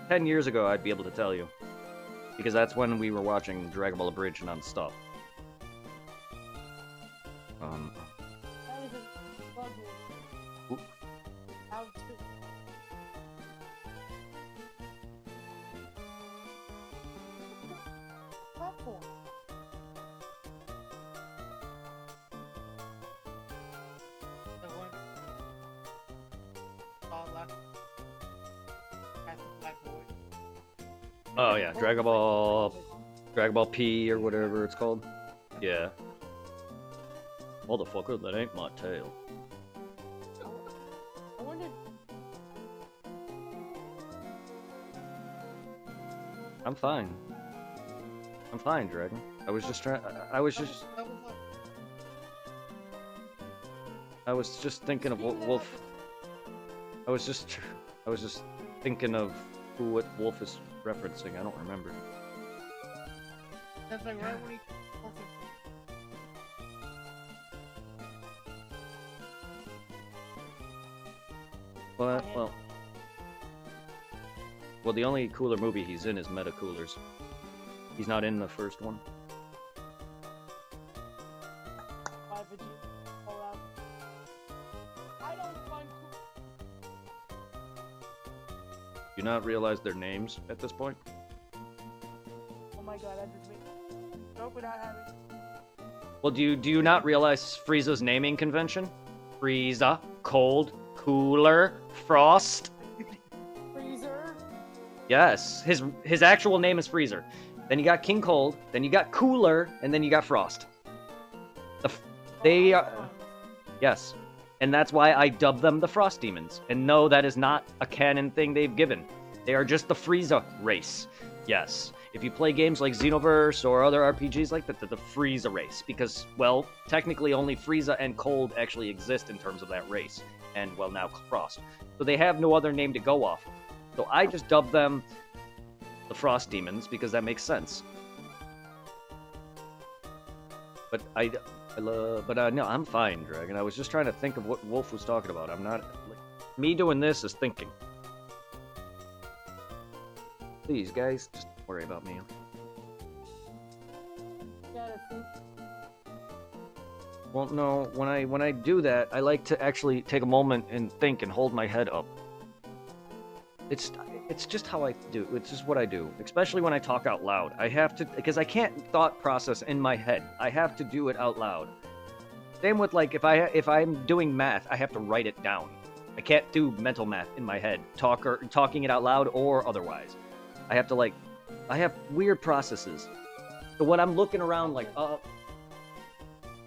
10 years ago, I'd be able to tell you. Because that's when we were watching Dragon Ball Abridged non-stop. That is a budget. Oop. Out too. Platform. the one last Black Boy. Oh yeah, Dragon Ball P or whatever it's called. Yeah. Motherfucker, that ain't my tail. I wondered. I'm fine. I'm fine, Dragon. I was just trying. I was just thinking of what Wolf. I was just thinking of what Wolf is referencing. I don't remember. That's like right when he. Well, the only cooler movie he's in is Meta Coolers. He's not in the first one. By Vegeta. All out. I don't find cool. Do you not realize their names at this point? Oh my god, that just makes. Nope, without having. Well, do you not realize Frieza's naming convention? Frieza, Cold, Cooler, Frost. Freezer. Yes, his actual name is Freezer. Then you got King Cold, then you got Cooler, and then you got Frost. They are Yes. And that's why I dub them the Frost Demons. And no, that is not a canon thing they've given. They are just the Frieza race. Yes. If you play games like Xenoverse or other RPGs like that, they're the Frieza race. Because, well, technically only Frieza and Cold actually exist in terms of that race. And, well, now Frost. So they have no other name to go off of. So I just dub them the Frost Demons because that makes sense. But no, I'm fine, Dragon. I was just trying to think of what Wolf was talking about. I'm not... Like, me doing this is thinking. Please, guys, just don't worry about me. Well, no, when I do that, I like to actually take a moment and think and hold my head up. It's just how I do. It's just what I do, especially when I talk out loud. I have to, because I can't thought process in my head. I have to do it out loud. Same with like if I'm doing math, I have to write it down. I can't do mental math in my head, talking it out loud or otherwise. I have to like, I have weird processes. So when I'm looking around like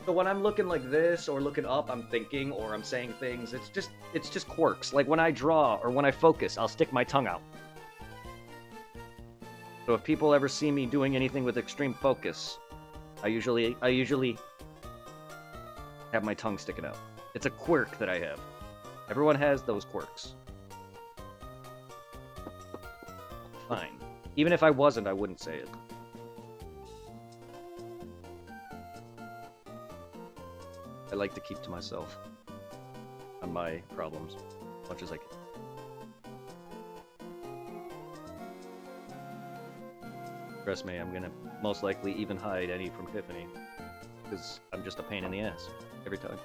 so when I'm looking like this or looking up, I'm thinking or I'm saying things. It's just quirks. Like when I draw or when I focus, I'll stick my tongue out. So if people ever see me doing anything with extreme focus, I usually have my tongue sticking out. It's a quirk that I have. Everyone has those quirks. Fine. Even if I wasn't, I wouldn't say it. I like to keep to myself on my problems as much as I can. Trust me, I'm gonna most likely even hide Eddie from Tiffany because I'm just a pain in the ass every time.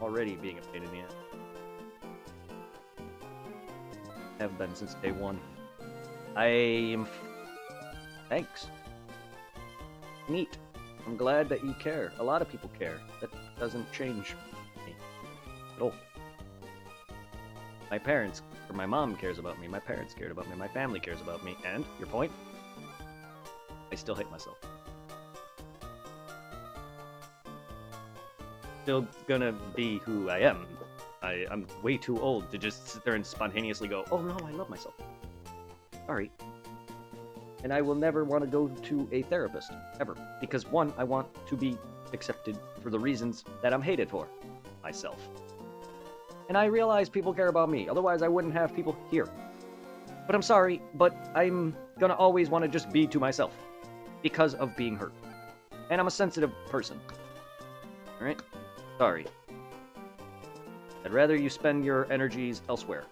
Already being a pain in the ass. Have been since day one. Thanks. Neat. I'm glad that you care. A lot of people care. That doesn't change me at all. My parents, or my mom cares about me. My parents cared about me. My family cares about me. And, your point? I still hate myself. Still gonna be who I am. I'm way too old to just sit there and spontaneously go, oh no, I love myself. Sorry. And I will never want to go to a therapist, ever. Because one, I want to be accepted for the reasons that I'm hated for. Myself. And I realize people care about me, otherwise I wouldn't have people here. But I'm sorry, but I'm gonna always want to just be to myself. Because of being hurt. And I'm a sensitive person. Alright? Sorry. I'd rather you spend your energies elsewhere.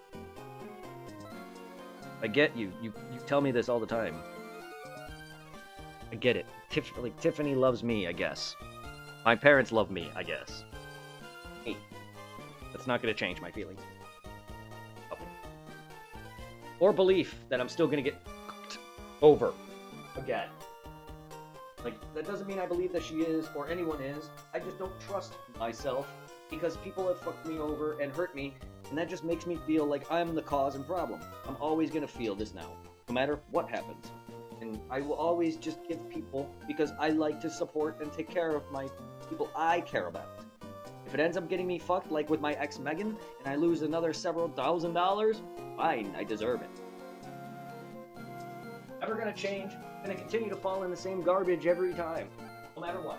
I get you. You tell me this all the time. I get it. Tiffany loves me, I guess. My parents love me, I guess. Hey, that's not going to change my feelings. Oh. Or belief that I'm still going to get fucked over again. Like, that doesn't mean I believe that she is, or anyone is. I just don't trust myself, because people have fucked me over and hurt me, and that just makes me feel like I'm the cause and problem. I'm always going to feel this now, no matter what happens. And I will always just give people, because I like to support and take care of my people I care about. If it ends up getting me fucked, like with my ex Megan, and I lose another several $1,000s, fine, I deserve it. Never gonna change, gonna continue to fall in the same garbage every time, no matter what.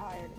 tired.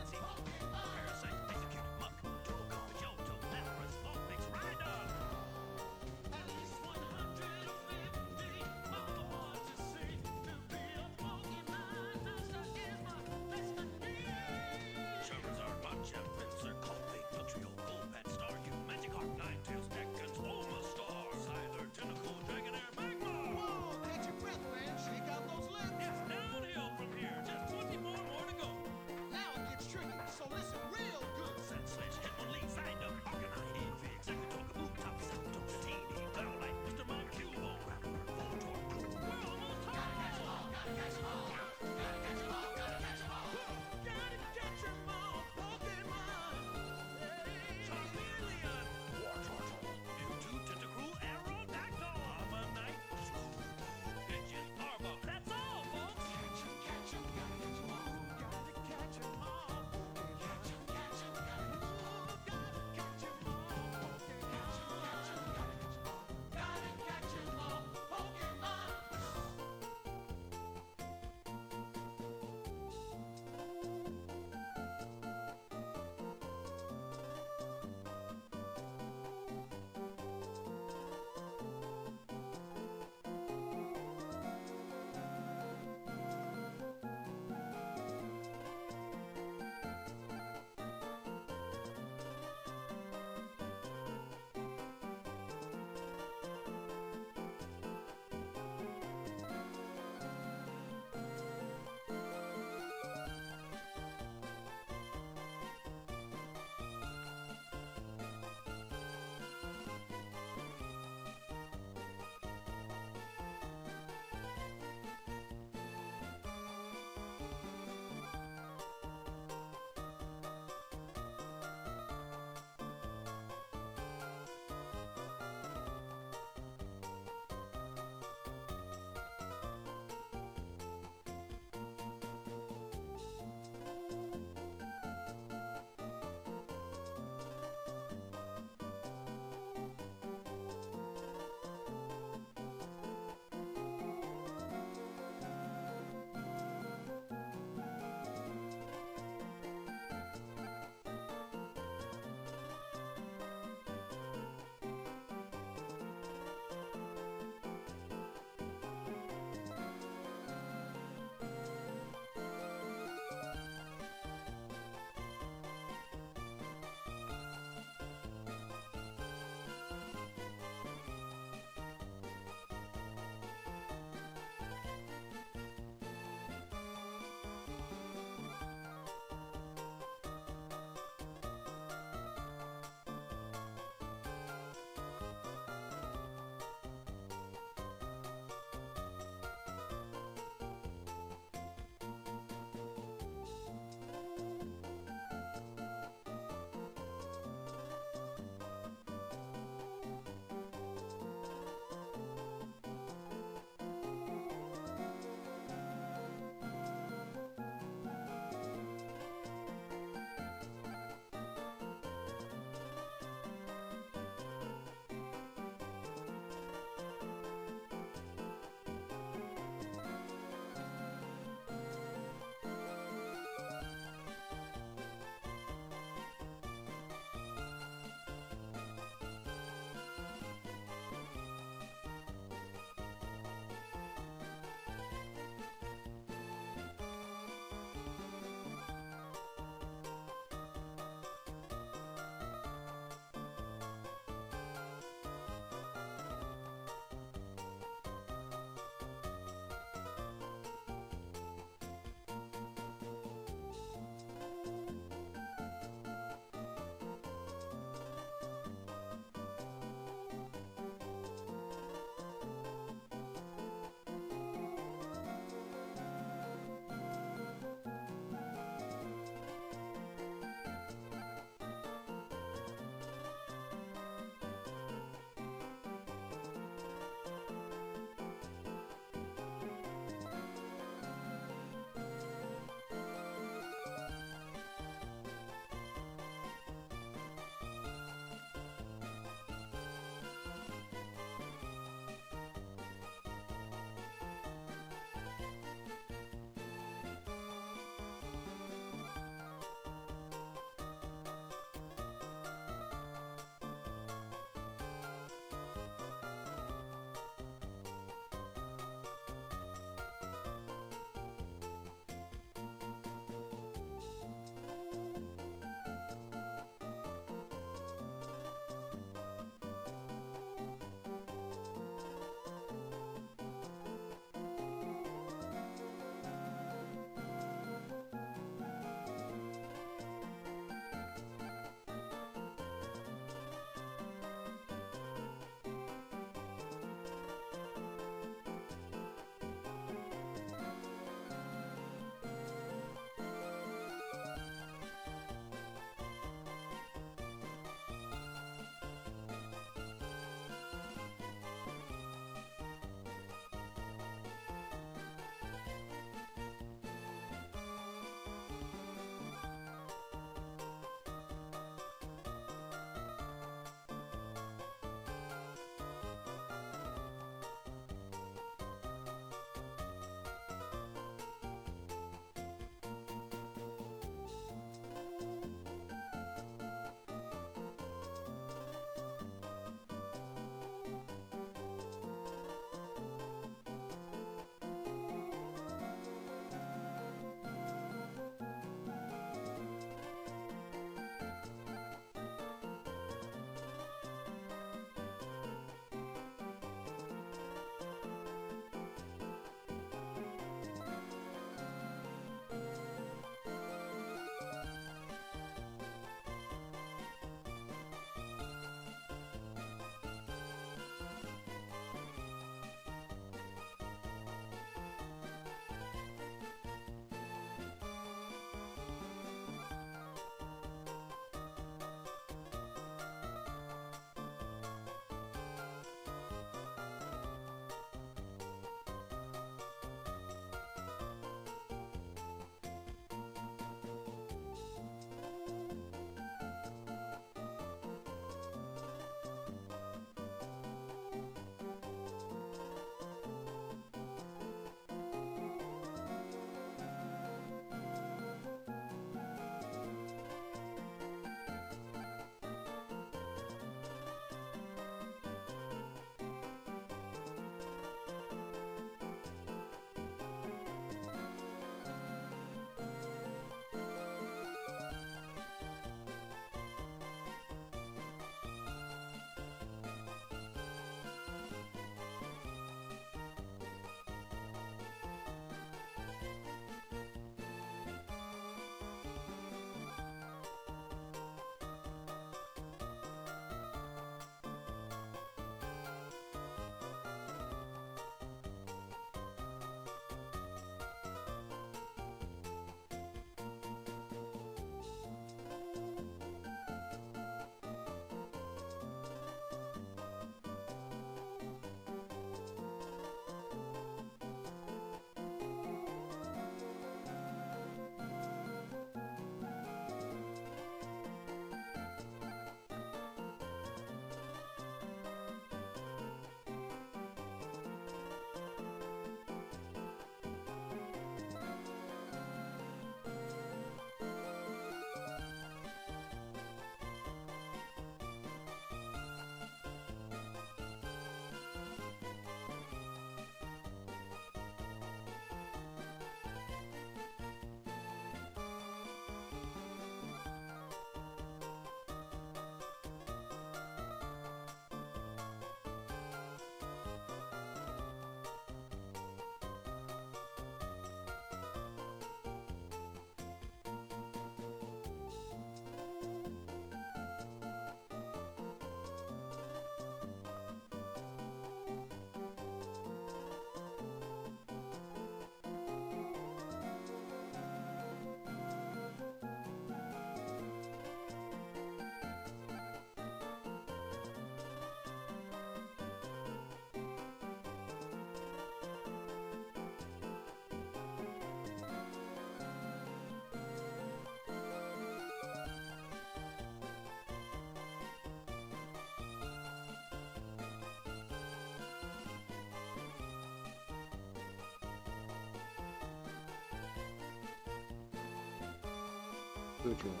Do what you want.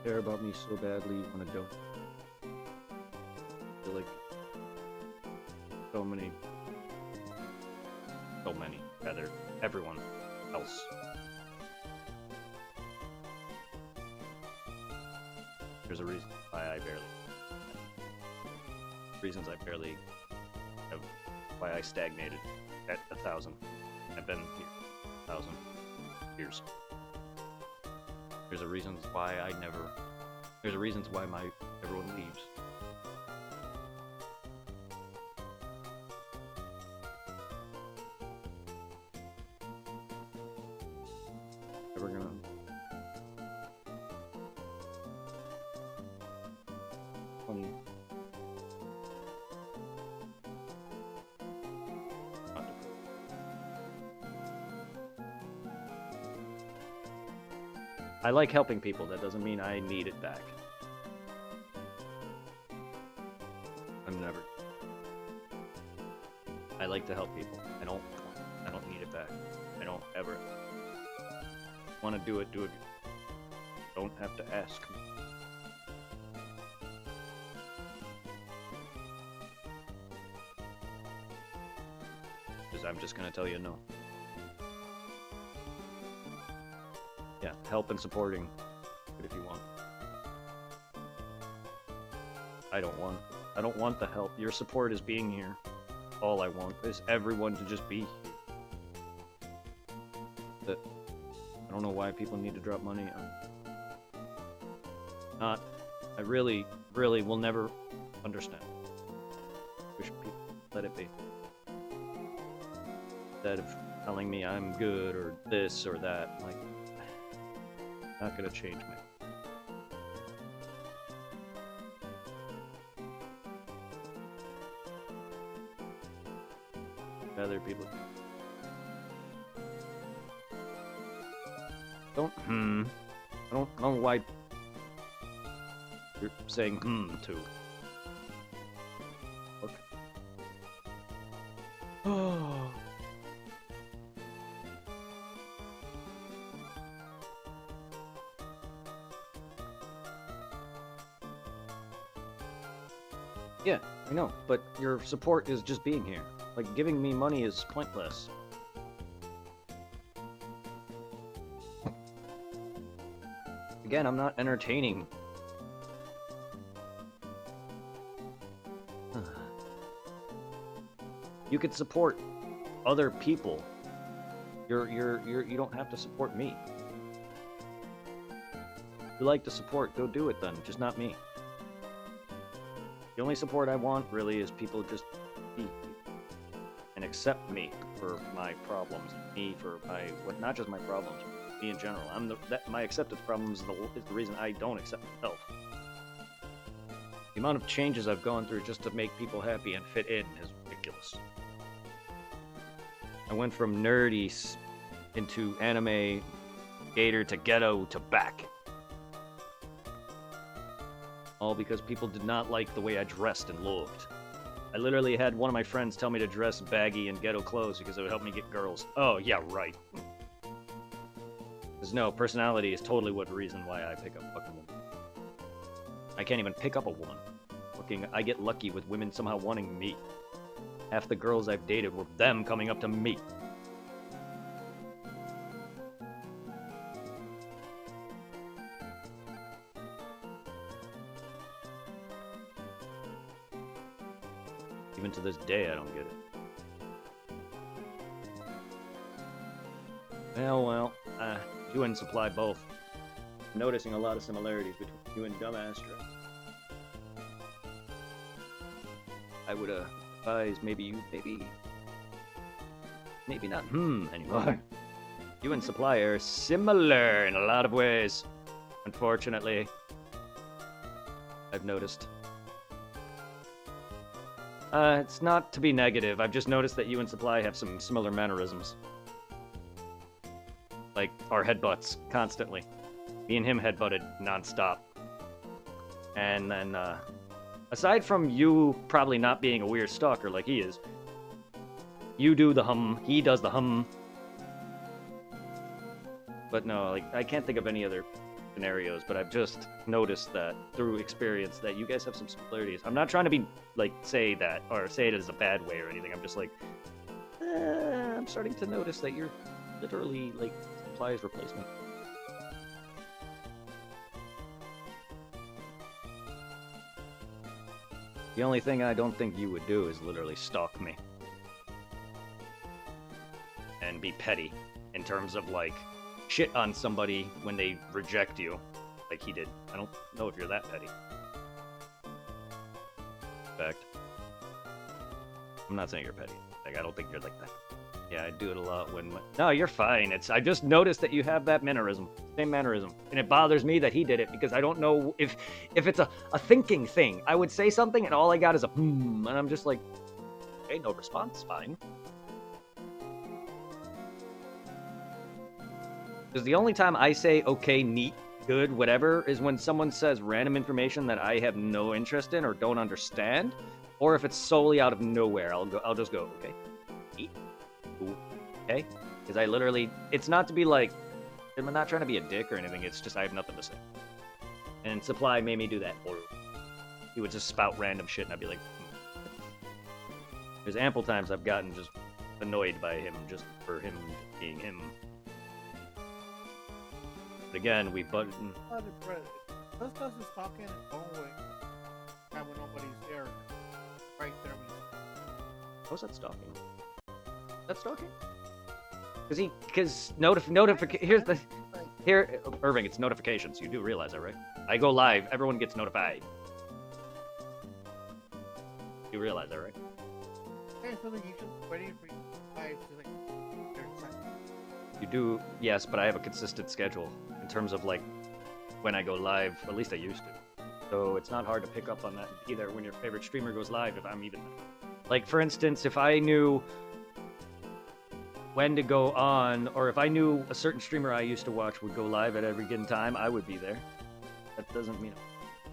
Care about me so badly, you want to do. I feel like so many, rather, everyone else. There's a reason why reasons I barely have, why I stagnated at 1,000. I've been here 1,000 years. There's a reasons why there's a reasons why everyone leaves. We're gonna I like helping people. That doesn't mean I need it back. I like to help people. I don't need it back. I don't ever want to do it. Don't have to ask me. Because I'm just gonna tell you no. Yeah, help and supporting it if you want. I don't want the help. Your support is being here. All I want is everyone to just be here. But I don't know why people need to drop money on. I really will never understand. Wish people let it be. Instead of telling me I'm good or this or that, like, not gonna change me. Other people don't I don't know why you're saying too. Okay. Oh. Yeah, I know, but your support is just being here. Like, giving me money is pointless. Again, I'm not entertaining. You could support other people. You don't have to support me. If you like to support, go do it then, just not me. The only support I want, really, is people just be and accept me for my problems, me for my not just my problems, me in general. My acceptance problems is the reason I don't accept myself. The amount of changes I've gone through just to make people happy and fit in is ridiculous. I went from nerdy into anime, gator to ghetto to back. All because people did not like the way I dressed and looked. I literally had one of my friends tell me to dress baggy and ghetto clothes because it would help me get girls. Oh, yeah, right. Because no, personality is totally what reason why I pick up fucking women. I can't even pick up a woman. I get lucky with women somehow wanting me. Half the girls I've dated were them coming up to me. Even to this day, I don't get it. Well, you and Supply both. I'm noticing a lot of similarities between you and Dumb Astra. I would advise maybe not anymore. You and Supply are similar in a lot of ways. Unfortunately, I've noticed. It's not to be negative. I've just noticed that you and Supply have some similar mannerisms. Like our headbutts constantly. Me and him headbutted nonstop. And then, aside from you probably not being a weird stalker like he is, you do the hum, he does the hum. But no, like, I can't think of any other scenarios, but I've just noticed that through experience that you guys have some similarities. I'm not trying to be, like, say that, or say it as a bad way or anything. I'm just like, I'm starting to notice that you're literally, like, Supply's replacement. The only thing I don't think you would do is literally stalk me. And be petty in terms of, like, shit on somebody when they reject you, like he did. I don't know if you're that petty. In fact, I'm not saying you're petty. Like, I don't think you're like that. Yeah, I do it a lot when... No, you're fine. I just noticed that you have that mannerism. Same mannerism. And it bothers me that he did it because I don't know if it's a thinking thing. I would say something and all I got is a and I'm just like, okay, no response, fine. Because the only time I say, okay, neat, good, whatever, is when someone says random information that I have no interest in or don't understand, or if it's solely out of nowhere, I'll just go, okay, neat, cool, okay? Because I literally, it's not to be like, I'm not trying to be a dick or anything, it's just I have nothing to say. And Supply made me do that, or he would just spout random shit and I'd be like, There's ample times I've gotten just annoyed by him just for him being him. But again, we button. Just us is talking and going away. And when nobody's there, right there. How's that stalking? That's stalking? Because notification. Here, Irving, it's notifications. You do realize that, right? I go live, everyone gets notified. You realize that, right? Hey, so you just waiting for you guys to like. You do, yes, but I have a consistent schedule in terms of like when I go live. At least I used to. So it's not hard to pick up on that either when your favorite streamer goes live. If I'm even like, for instance, if I knew when to go on, or if I knew a certain streamer I used to watch would go live at every given time, I would be there. That doesn't mean.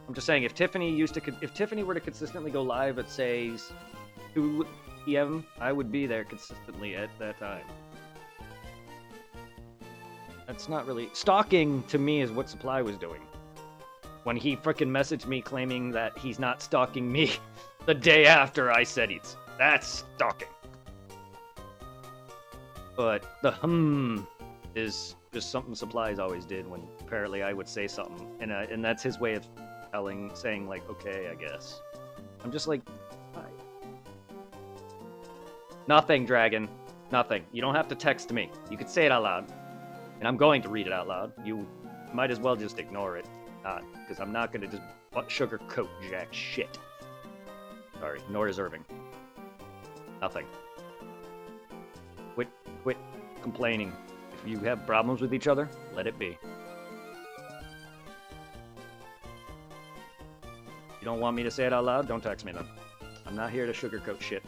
I'm just saying, if Tiffany were to consistently go live at say 2 p.m., I would be there consistently at that time. That's not really... Stalking, to me, is what Supply was doing. When he frickin' messaged me claiming that he's not stalking me the day after I said he's... That's stalking. But the is just something Supplies always did when apparently I would say something. And that's his way of saying like, okay, I guess. I'm just like, hi. Nothing, Dragon. Nothing. You don't have to text me. You could say it out loud. And I'm going to read it out loud. You might as well just ignore it. Not, because I'm not going to just sugarcoat jack shit. Sorry, nor is Irving. Nothing. Quit complaining. If you have problems with each other, let it be. You don't want me to say it out loud? Don't text me then. I'm not here to sugarcoat shit.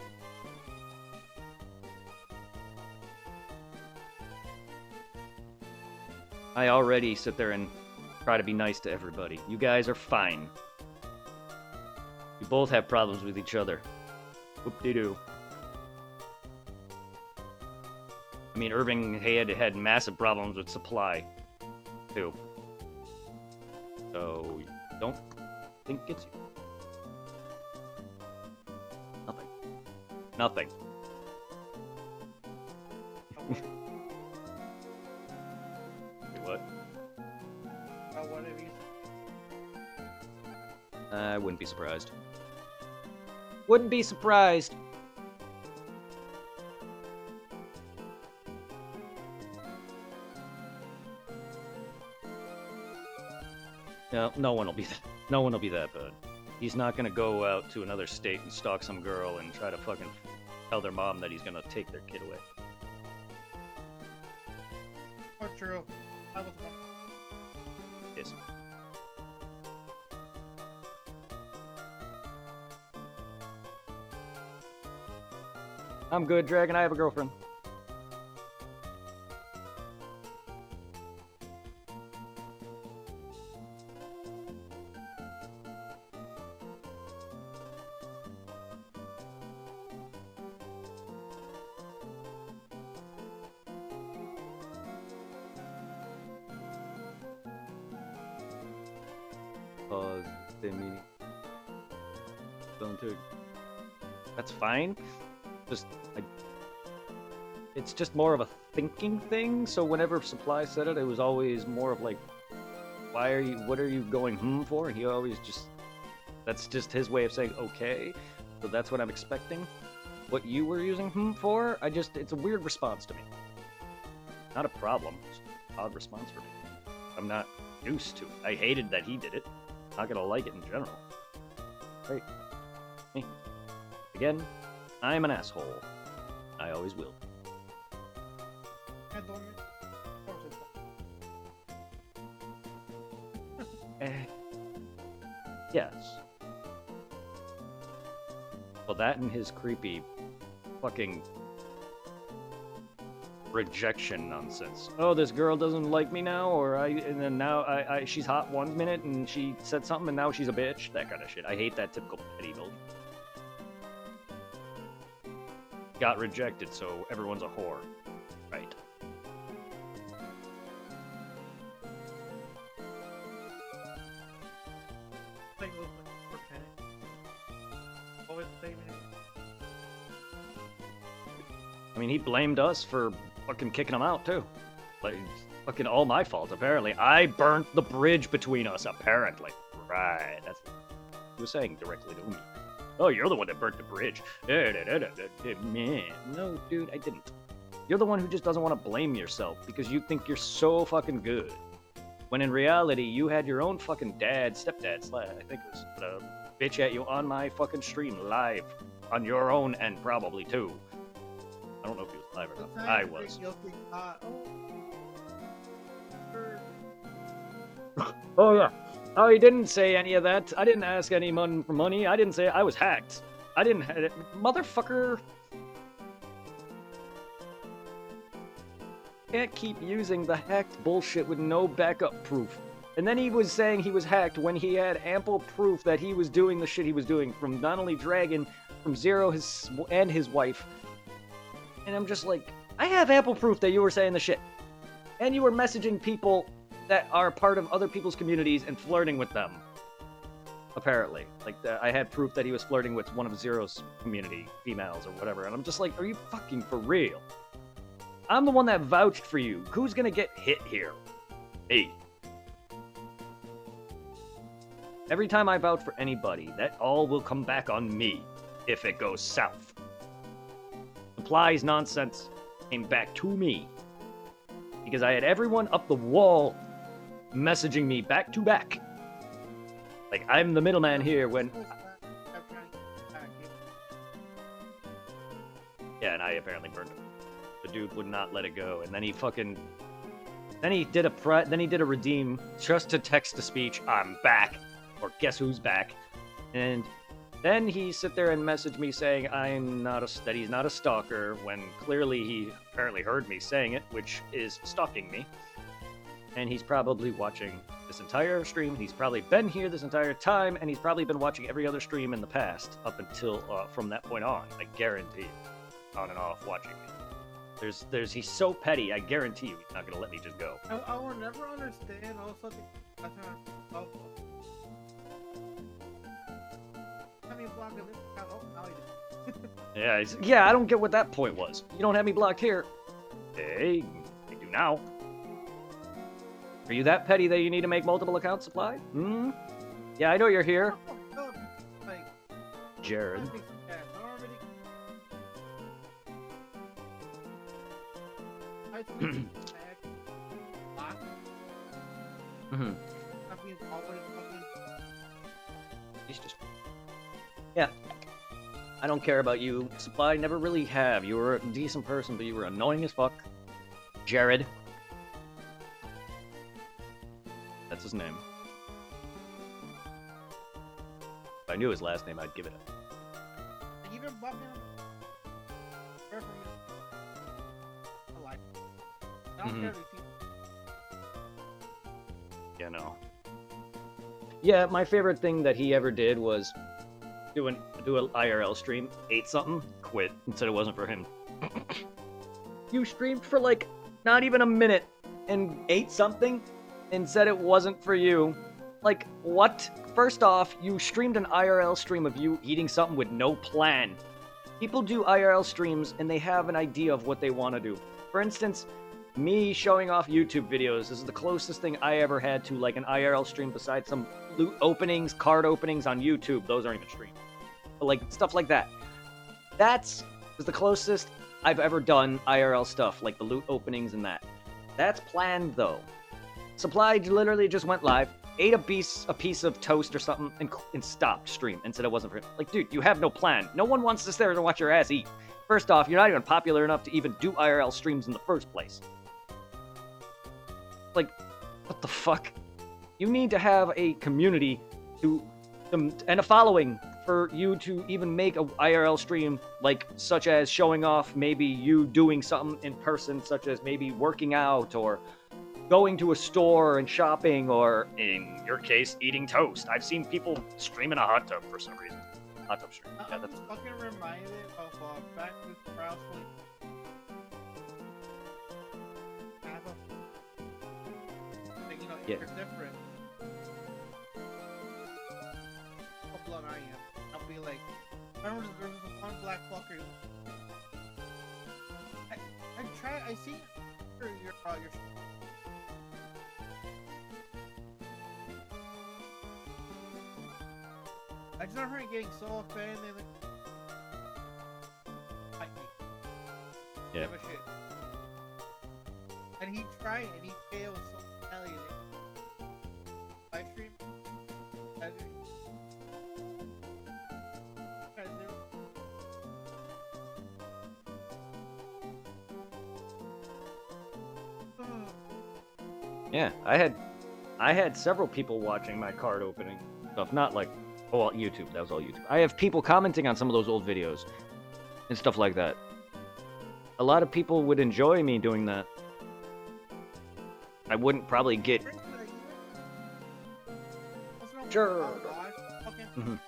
I already sit there and try to be nice to everybody. You guys are fine. You both have problems with each other. Whoop-de-doo. I mean, Irving had massive problems with Supply, too. So, don't think it's you. Nothing. Nothing. What? I wouldn't be surprised. Wouldn't be surprised. No one will be that bad. He's not gonna go out to another state and stalk some girl and try to fucking tell their mom that he's gonna take their kid away. true. I was wrong. Yes. I'm good, Dragon. I have a girlfriend. Pause. Same meeting. Going to. That's fine. It's just more of a thinking thing. So whenever Supply said it, it was always more of like, what are you going for? And he always just, that's just his way of saying okay. So that's what I'm expecting. What you were using for, it's a weird response to me. Not a problem, just an odd response for me. I'm not used to it. I hated that he did it. Not gonna like it in general. Right. Me. Again, I'm an asshole. I always will. And don't- Yes. Well, that and his creepy fucking rejection nonsense. Oh, this girl doesn't like me now, and then now she's hot 1 minute and she said something and now she's a bitch. That kind of shit. I hate that typical petty build. Got rejected, so everyone's a whore. Right. Like, look, for panic. Always saving it. I mean, he blamed us for fucking kicking him out, too. Like, it's fucking all my fault, apparently. I burnt the bridge between us, apparently. Right, that's what he was saying directly to me. Oh, you're the one that burnt the bridge. Man, no, dude, I didn't. You're the one who just doesn't want to blame yourself because you think you're so fucking good. When in reality, you had your own fucking stepdad, I think it was, bitch at you on my fucking stream live. On your own end, probably, too. I don't know if he was live or not. I was. Oh, yeah. Oh, he didn't say any of that. I didn't ask anyone for money. I didn't say I was hacked. I didn't... Motherfucker... Can't keep using the hacked bullshit with no backup proof. And then he was saying he was hacked when he had ample proof that he was doing the shit he was doing from not only Dragon, from Zero and his wife. And I'm just like, I have ample proof that you were saying the shit. And you were messaging people that are part of other people's communities and flirting with them. Apparently. Like, I had proof that he was flirting with one of Zero's community females or whatever. And I'm just like, are you fucking for real? I'm the one that vouched for you. Who's gonna get hit here? Me. Every time I vouch for anybody, that all will come back on me if it goes south. Supply's nonsense came back to me because I had everyone up the wall messaging me back to back. Like, I'm the middleman here when... Yeah, and I apparently burned him. The dude would not let it go, and then he fucking... Then he did a redeem just to text-to-speech, I'm back, or guess who's back, and then he sit there and message me saying that he's not a stalker, when clearly he apparently heard me saying it, which is stalking me. And he's probably watching this entire stream. He's probably been here this entire time, and he's probably been watching every other stream in the past up until from that point on. I guarantee you, on and off watching me. He's so petty. I guarantee you, he's not gonna let me just go. I will never understand also the I mean, block of this. Oh, now he did. Yeah, I don't get what that point was. You don't have me blocked here. Hey, I do now. Are you that petty that you need to make multiple accounts Supply? Hmm? Yeah, I know you're here. Like, Jared. Mm-hmm. He's just... Yeah. I don't care about you. Supply never really have. You were a decent person, but you were annoying as fuck. Jared. That's his name. If I knew his last name, I'd give it up. And even buff him. Fair for me. I like it. I don't care if he Yeah, no. Yeah, my favorite thing that he ever did was do an IRL stream, ate something, quit, and said it wasn't for him. You streamed for like not even a minute and ate something and said it wasn't for you. Like, what? First off, you streamed an IRL stream of you eating something with no plan. People do IRL streams and they have an idea of what they want to do. For instance, me showing off YouTube videos is the closest thing I ever had to like an IRL stream besides some loot openings, card openings on YouTube. Those aren't even streamed. But like stuff like that. That's the closest I've ever done IRL stuff, like the loot openings and that. That's planned though. Supply literally just went live, ate a piece of toast or something, and stopped stream and said it wasn't for him. Like, dude, you have no plan. No one wants to sit there and watch your ass eat. First off, you're not even popular enough to even do IRL streams in the first place. Like, what the fuck? You need to have a community and a following for you to even make a IRL stream, like such as showing off maybe you doing something in person, such as maybe working out or going to a store and shopping, or in your case, eating toast. I've seen people stream in a hot tub for some reason. Hot tub stream. Yeah, I'm that's... fucking reminded of back with Proud Sleep. You know, Yeah. you're different. How blunt I am. I'll be like, remember there was a one black fucker. I see your I just remember getting so offended and like, fight me. Yeah. Give a shit. And he tried and he failed so badly. Live stream. Yeah, I had several people watching my card opening stuff. Not like, well, YouTube. That was all YouTube. I have people commenting on some of those old videos and stuff like that. A lot of people would enjoy me doing that. I wouldn't probably get... Sure. Mhm.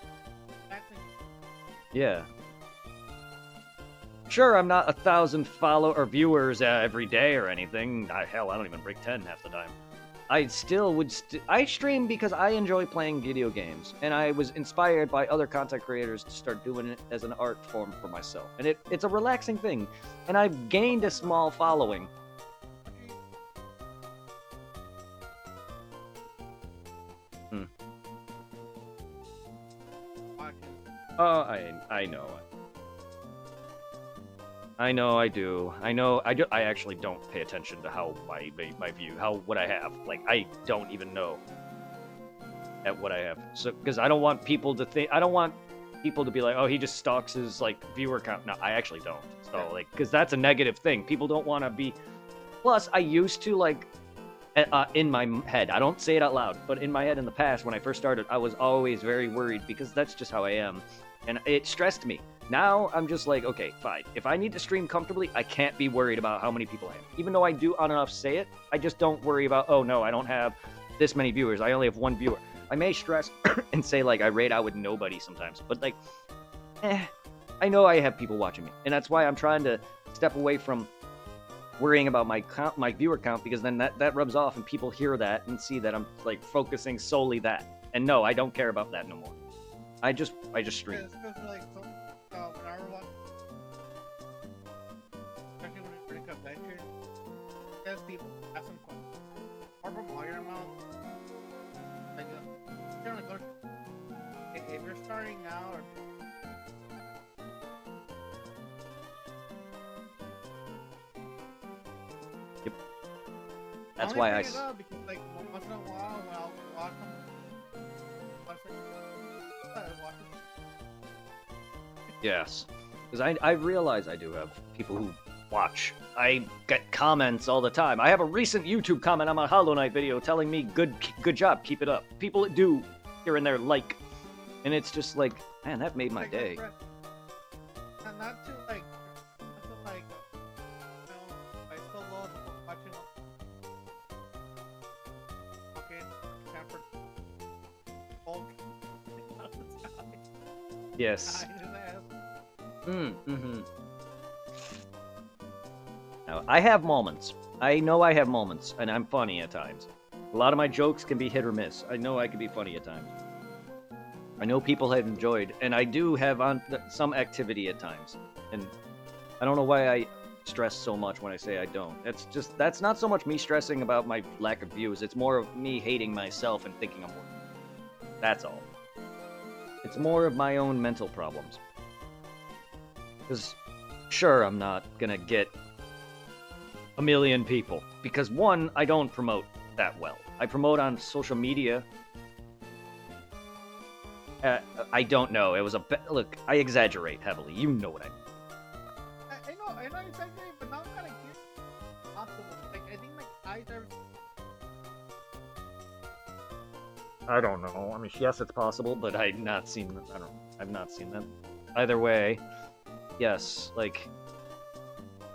Yeah. Sure, I'm not 1,000 viewers every day or anything. Hell, I don't even break 10 half the time. I still would. I stream because I enjoy playing video games, and I was inspired by other content creators to start doing it as an art form for myself. And it's a relaxing thing, and I've gained a small following. Oh, I know. I know I do. I actually don't pay attention to how my view, what I have. Like, I don't even know at what I have. So, because I don't want people to think, I don't want people to be like, oh, he just stalks his, like, viewer count. No, I actually don't. So, like, because that's a negative thing. People don't want to be, plus, I used to, like, in my head, I don't say it out loud, but in my head in the past, when I first started, I was always very worried because that's just how I am. And it stressed me. Now I'm just like, okay, fine. If I need to stream comfortably, I can't be worried about how many people I have. Even though I do on and off say it, I just don't worry about, oh no, I don't have this many viewers. I only have one viewer. I may stress and say like I raid out with nobody sometimes, but like, I know I have people watching me, and that's why I'm trying to step away from worrying about my viewer count, because then that rubs off and people hear that and see that I'm like focusing solely that. And no, I don't care about that no more. I just stream. Yeah, especially like when I watch, especially when I break up lecture, there's people ask some questions. Or from Iron Mouth, like they're like, if you're starting out or Yep. That's why I. Because like once in a while when I'll watch them, watch it. Watch it. Yes, because I realize I do have people who watch. I get comments all the time. I have a recent YouTube comment on my Hollow Knight video telling me, good job, keep it up. People do here and there like, and it's just like, man, that made my Like, day. Not to like, you know, I still love watching. Okay, Stanford. Hulk. Yes. Now, I have moments. I know I have moments, and I'm funny at times. A lot of my jokes can be hit or miss. I know I can be funny at times. I know people have enjoyed, and I do have some activity at times. And I don't know why I stress so much when I say I don't. That's not so much me stressing about my lack of views. It's more of me hating myself and thinking I'm working. That's all. It's more of my own mental problems. Because, sure, I'm not gonna get a million people. Because, one, I don't promote that well. I promote on social media. I don't know. It was look, I exaggerate heavily. You know what I mean. I know exaggerate, but now I'm kind of curious. Possible. Like, I think my eyes are. I don't know. I mean, yes, it's possible, but I've not seen. I've not seen them. Either way, yes. Like,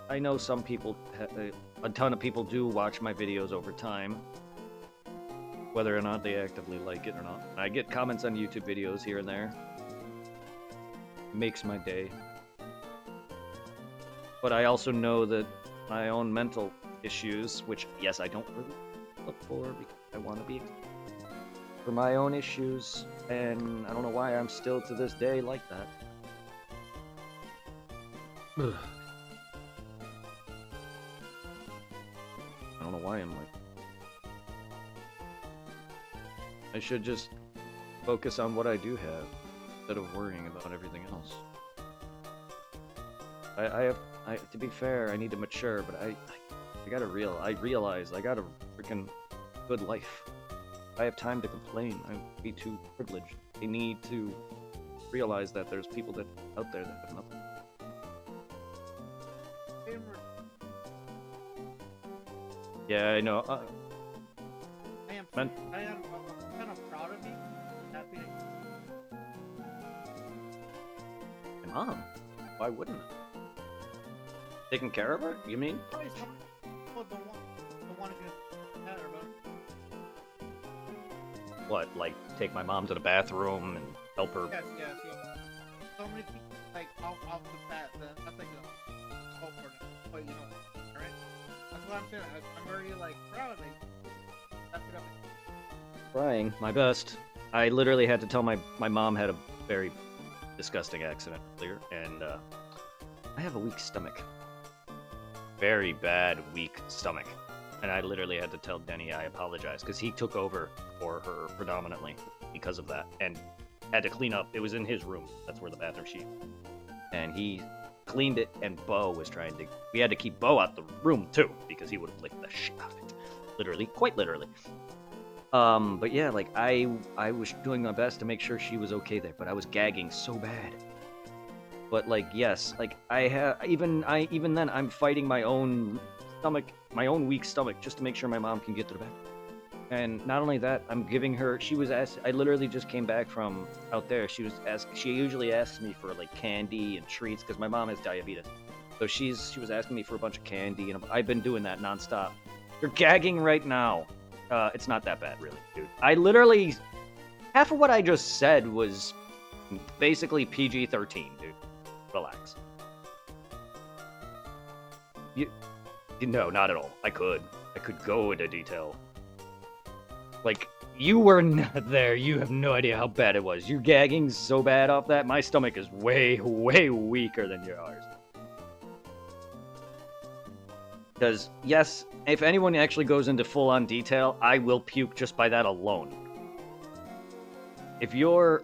I know some people, a ton of people do watch my videos over time, whether or not they actively like it or not. I get comments on YouTube videos here and there. It makes my day. But I also know that my own mental issues, which yes, I don't really look for because I want to be. For my own issues, and I don't know why I'm still to this day like that. I don't know why I'm like. I should just focus on what I do have instead of worrying about everything else. To be fair, I need to mature, but I realize I got a freaking good life. If I have time to complain, I'd be too privileged. I need to realize that there's people out there that have nothing. Yeah, I know. I am kind of proud of you. Happy to... My mom? Why wouldn't I? Taking care of her? You mean? Probably some people don't want to get mad about it. What, like take my mom to the bathroom and help her? Yes. So many people like off the bat. That's like a hope for them. But you know, alright? That's what I'm saying. I'm very like proud. Like, it up. Trying my best. I literally had to tell my mom had a very disgusting accident earlier, and I have a weak stomach. Very bad, weak stomach. And I literally had to tell Denny I apologize, because he took over for her predominantly because of that, and had to clean up. It was in his room. That's where the bathroom sheet. And he cleaned it, and Bo was trying to... We had to keep Bo out the room, too, because he would have licked the shit out of it. Literally. Quite literally. But yeah, like, I was doing my best to make sure she was okay there, but I was gagging so bad. But like, yes, like even then I'm fighting my own stomach, my own weak stomach, just to make sure my mom can get to the bed. And not only that, I'm giving her. I literally just came back from out there. She usually asks me for like candy and treats because my mom has diabetes. So she was asking me for a bunch of candy, and I've been doing that nonstop. You're gagging right now. It's not that bad, really, dude. I literally half of what I just said was basically PG-13, dude. Relax. No, not at all. I could go into detail. Like, you were not there. You have no idea how bad it was. You're gagging so bad off that. My stomach is way, way weaker than yours. Because, yes, if anyone actually goes into full-on detail, I will puke just by that alone. If you're...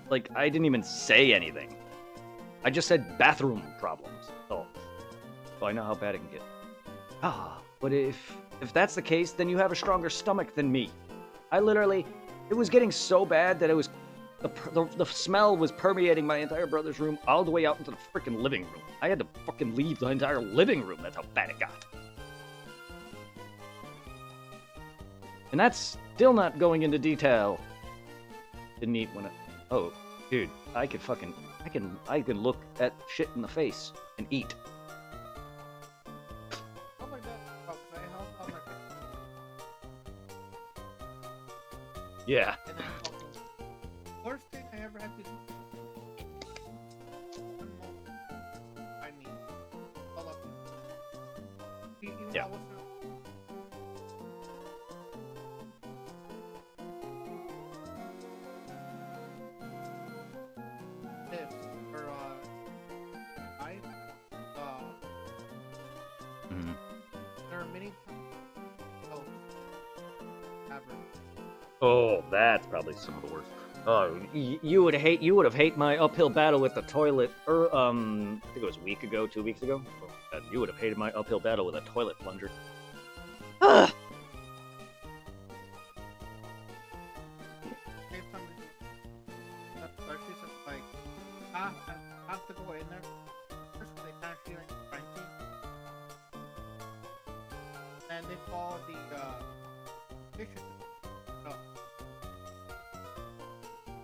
Like, I didn't even say anything. I just said bathroom problems. So I know how bad it can get. But if that's the case, then you have a stronger stomach than me. It was getting so bad that The smell was permeating my entire brother's room all the way out into the freaking living room. I had to fucking leave the entire living room. That's how bad it got. And that's still not going into detail. Didn't eat when oh, dude, I can look at shit in the face and eat. Oh my god. Oh, 'cause I helped out my Yeah. and then fucking worst thing I ever had to do. One moment. I mean, all up. Even Yeah. though I wasn't. This for I Mhm. there are many times. Oh, ever. Oh, that's probably some of the worst. Oh, you would have hated my uphill battle with the toilet. I think it was a week ago, 2 weeks ago. Oh, God, you would have hated my uphill battle with a toilet plunger. Ah! Save something. Especially since like I have to go in there. First they kind of feel like cranky, and they call the dishes. No,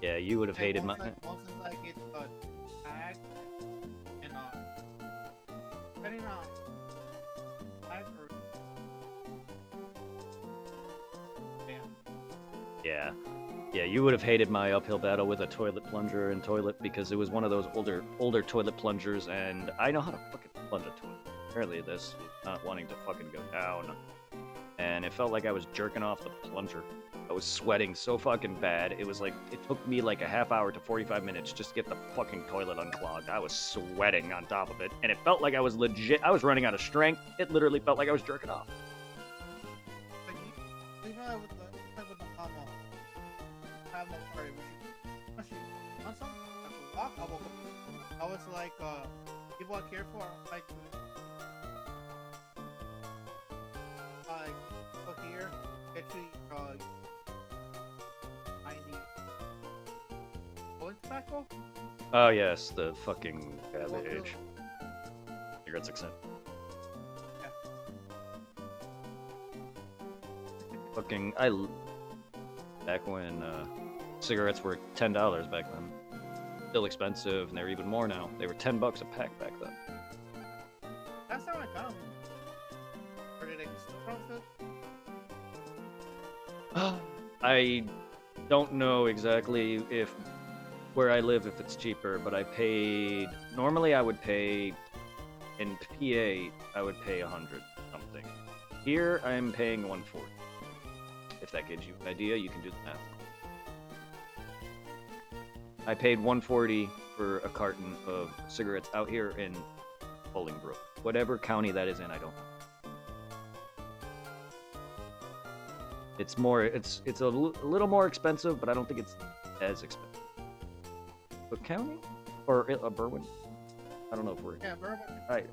Yeah, you would have hated my. Once it's like it's tag and depending on tag or damn. Yeah. Yeah, you would have hated my uphill battle with a toilet plunger and toilet because it was one of those older toilet plungers, and I know how to fucking plunge a toilet. Apparently, this was not wanting to fucking go down, and it felt like I was jerking off the plunger. I was sweating so fucking bad. It was like it took me like a half hour to 45 minutes just to get the fucking toilet unclogged. I was sweating on top of it, and it felt like I was legit. I was running out of strength. It literally felt like I was jerking off. But even with the mama, have no party. On some walk, I was like, people I care for, like look here, get you, I need oil tobacco. Oh yes, the fucking cabbage. Cigarettes accept. Fucking back when cigarettes were $10 back then. Still expensive, and they're even more now. They were $10 a pack back then. That's how I got them. Or did they still profit? I don't know exactly if where I live if it's cheaper, but normally I would pay in PA I would pay 100 something. Here I'm paying 140. If that gives you an idea, you can do the math. I paid 140 for a carton of cigarettes out here in Bolingbrook. Whatever county that is in, I don't know. It's a little more expensive, but I don't think it's as expensive. Cook County? Or Berwyn? I don't know if we're Yeah, bourbon.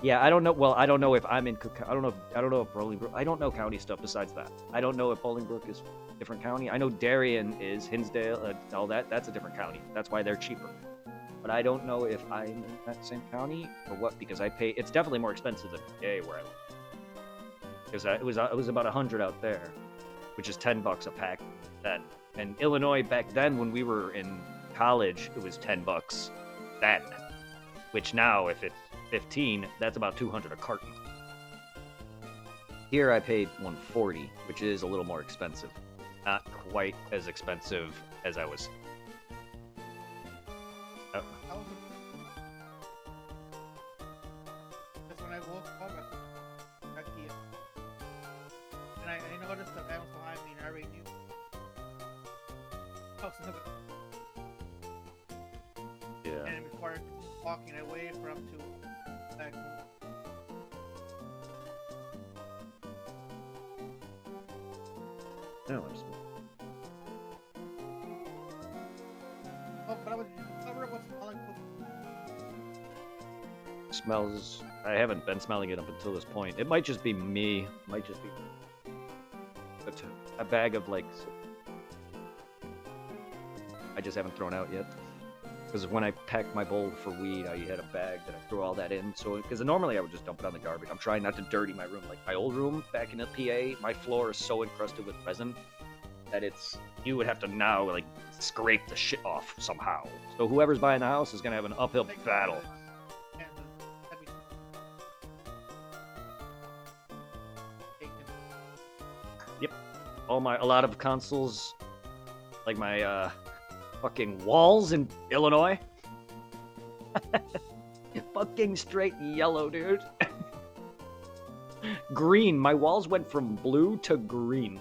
Yeah, I don't know. Well, I don't know if I'm in Cook. I don't know if Bolingbrook. I don't know county stuff besides that. I don't know if Bolingbrook is a different county. I know Darien is, Hinsdale, all that. That's a different county. That's why they're cheaper. But I don't know if I'm in that same county or what, because I pay. It's definitely more expensive than PA where I live. Because it was about 100 out there, which is $10 a pack then. And Illinois back then, when we were in college, it was $10 then. Which now, if it's 15, that's about 200 a carton. Here I paid 140, which is a little more expensive. Not quite as expensive as I was. Because when I woke up at the and I noticed that that was behind me and I already knew. Oh, so Yeah. and before I was walking, I waited for him to back. No, I'm just... Oh, but I was covered with smelling. Smells. I haven't been smelling it up until this point. It might just be me. Might just be a bag of like. I just haven't thrown out yet. Because when I packed my bowl for weed, I had a bag that I threw all that in. So, because normally I would just dump it on the garbage. I'm trying not to dirty my room. Like my old room back in the PA, my floor is so encrusted with resin that you would have to now like scrape the shit off somehow. So whoever's buying the house is gonna have an uphill battle. And the heavy taken. A lot of consoles, like my fucking walls in Illinois, fucking straight yellow, dude. Green. My walls went from blue to green.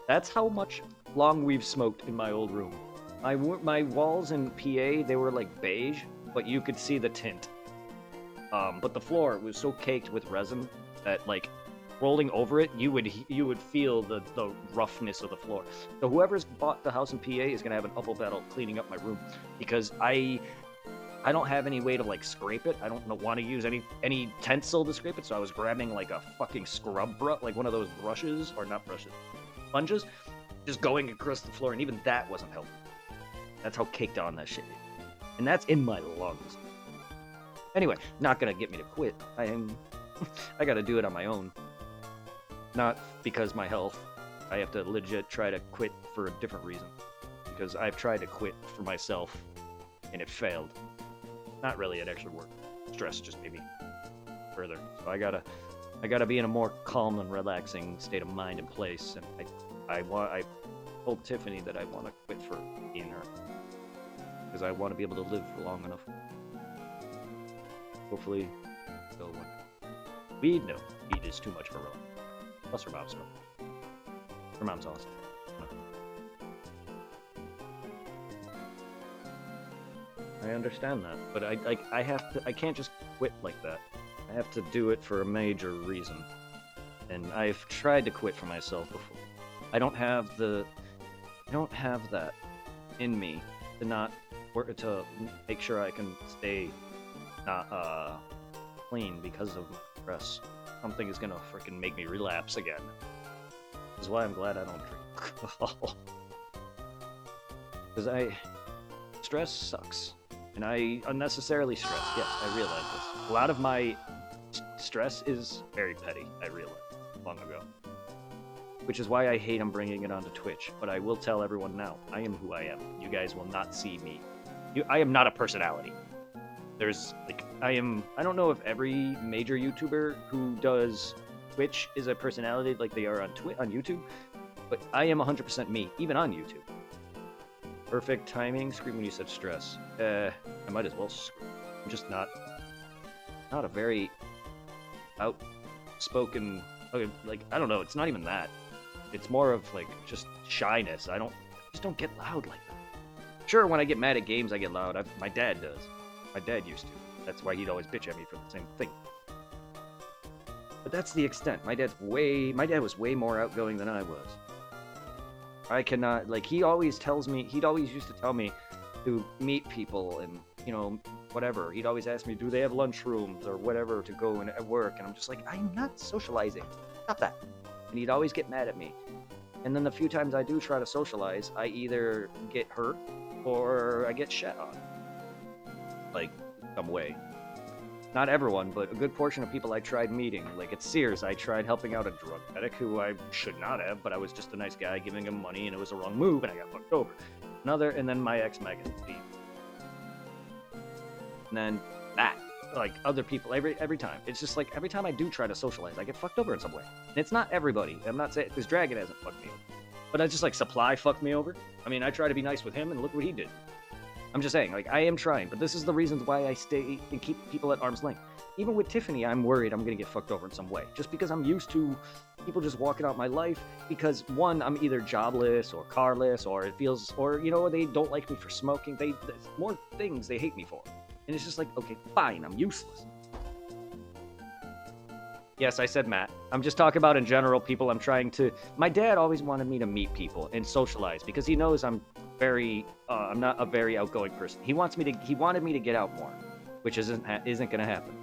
That's how much long we've smoked in my old room. My walls in PA, they were like beige, but you could see the tint. But the floor was so caked with resin that like rolling over it, you would feel the roughness of the floor. So whoever's bought the house in PA is gonna have an uphill battle cleaning up my room because I don't have any way to like scrape it. I don't want to use any tensile to scrape it, so I was grabbing like a fucking scrub brush, like one of those brushes, or not brushes, sponges, just going across the floor, and even that wasn't helping. That's how caked on that shit is. And that's in my lungs. Anyway, not gonna get me to quit. I gotta do it on my own. Not because my health. I have to legit try to quit for a different reason. Because I've tried to quit for myself, and it failed. Not really, it actually worked. Stress just made me further. So I gotta be in a more calm and relaxing state of mind and place. And I told Tiffany that I want to quit for being her. Because I want to be able to live for long enough. Hopefully, go one. Weed? No. Weed is too much for her. Plus her mom's smoke. Her mom's awesome. I understand that, but I can't just quit like that. I have to do it for a major reason. And I've tried to quit for myself before. I don't have that in me to not work to make sure I can stay not clean because of my stress. Something is gonna freaking make me relapse again. This is why I'm glad I don't drink alcohol. Because stress sucks. And I unnecessarily stress. Yes, I realize this. A lot of my stress is very petty, I realized long ago. Which is why I hate I'm bringing it onto Twitch. But I will tell everyone now, I am who I am. You guys will not see me. I am not a personality. There's, like, I don't know if every major YouTuber who does Twitch is a personality like they are on YouTube, but I am 100% me, even on YouTube. Perfect timing. Scream when you said stress. I might as well scream. I'm just not a very outspoken. Okay, like I don't know. It's not even that. It's more of like just shyness. I just don't get loud like that. Sure, when I get mad at games, I get loud. My dad does. My dad used to. That's why he'd always bitch at me for the same thing. But that's the extent. My dad was way more outgoing than I was. I cannot, like, he'd always used to tell me to meet people and, you know, whatever. He'd always ask me, do they have lunchrooms or whatever to go and at work? And I'm just like, I'm not socializing. Stop that. And he'd always get mad at me. And then the few times I do try to socialize, I either get hurt or I get shit on. Like, some way. Not everyone, but a good portion of people I tried meeting. Like at Sears, I tried helping out a drug addict who I should not have, but I was just a nice guy giving him money, and it was a wrong move, and I got fucked over. And then my ex Megan. And then that, like other people, every time. It's just like every time I do try to socialize, I get fucked over in some way. And it's not everybody. I'm not saying this Dragon hasn't fucked me over, but I just like Supply fucked me over. I mean, I try to be nice with him, and look what he did. I'm just saying, like, I am trying, but this is the reasons why I stay and keep people at arm's length. Even with Tiffany, I'm worried I'm gonna get fucked over in some way. Just because I'm used to people just walking out my life, because one, I'm either jobless or carless, or you know, they don't like me for smoking. There's more things they hate me for. And it's just like, okay, fine, I'm useless. Yes, I said Matt. I'm just talking about in general people I'm trying to... My dad always wanted me to meet people and socialize because he knows I'm not a very outgoing person. He wanted me to get out more, which isn't going to happen.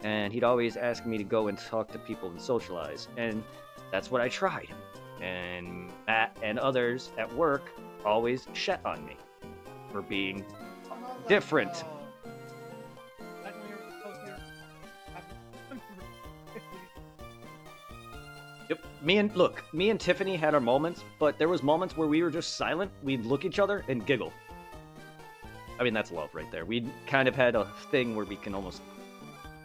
And he'd always ask me to go and talk to people and socialize. And that's what I tried. And Matt and others at work always shit on me. for being Oh, no, like, different. Like when you're close here. Yep. Me and Tiffany had our moments, but there was moments where we were just silent. We'd look at each other and giggle. I mean, that's love right there. We kind of had a thing where we can almost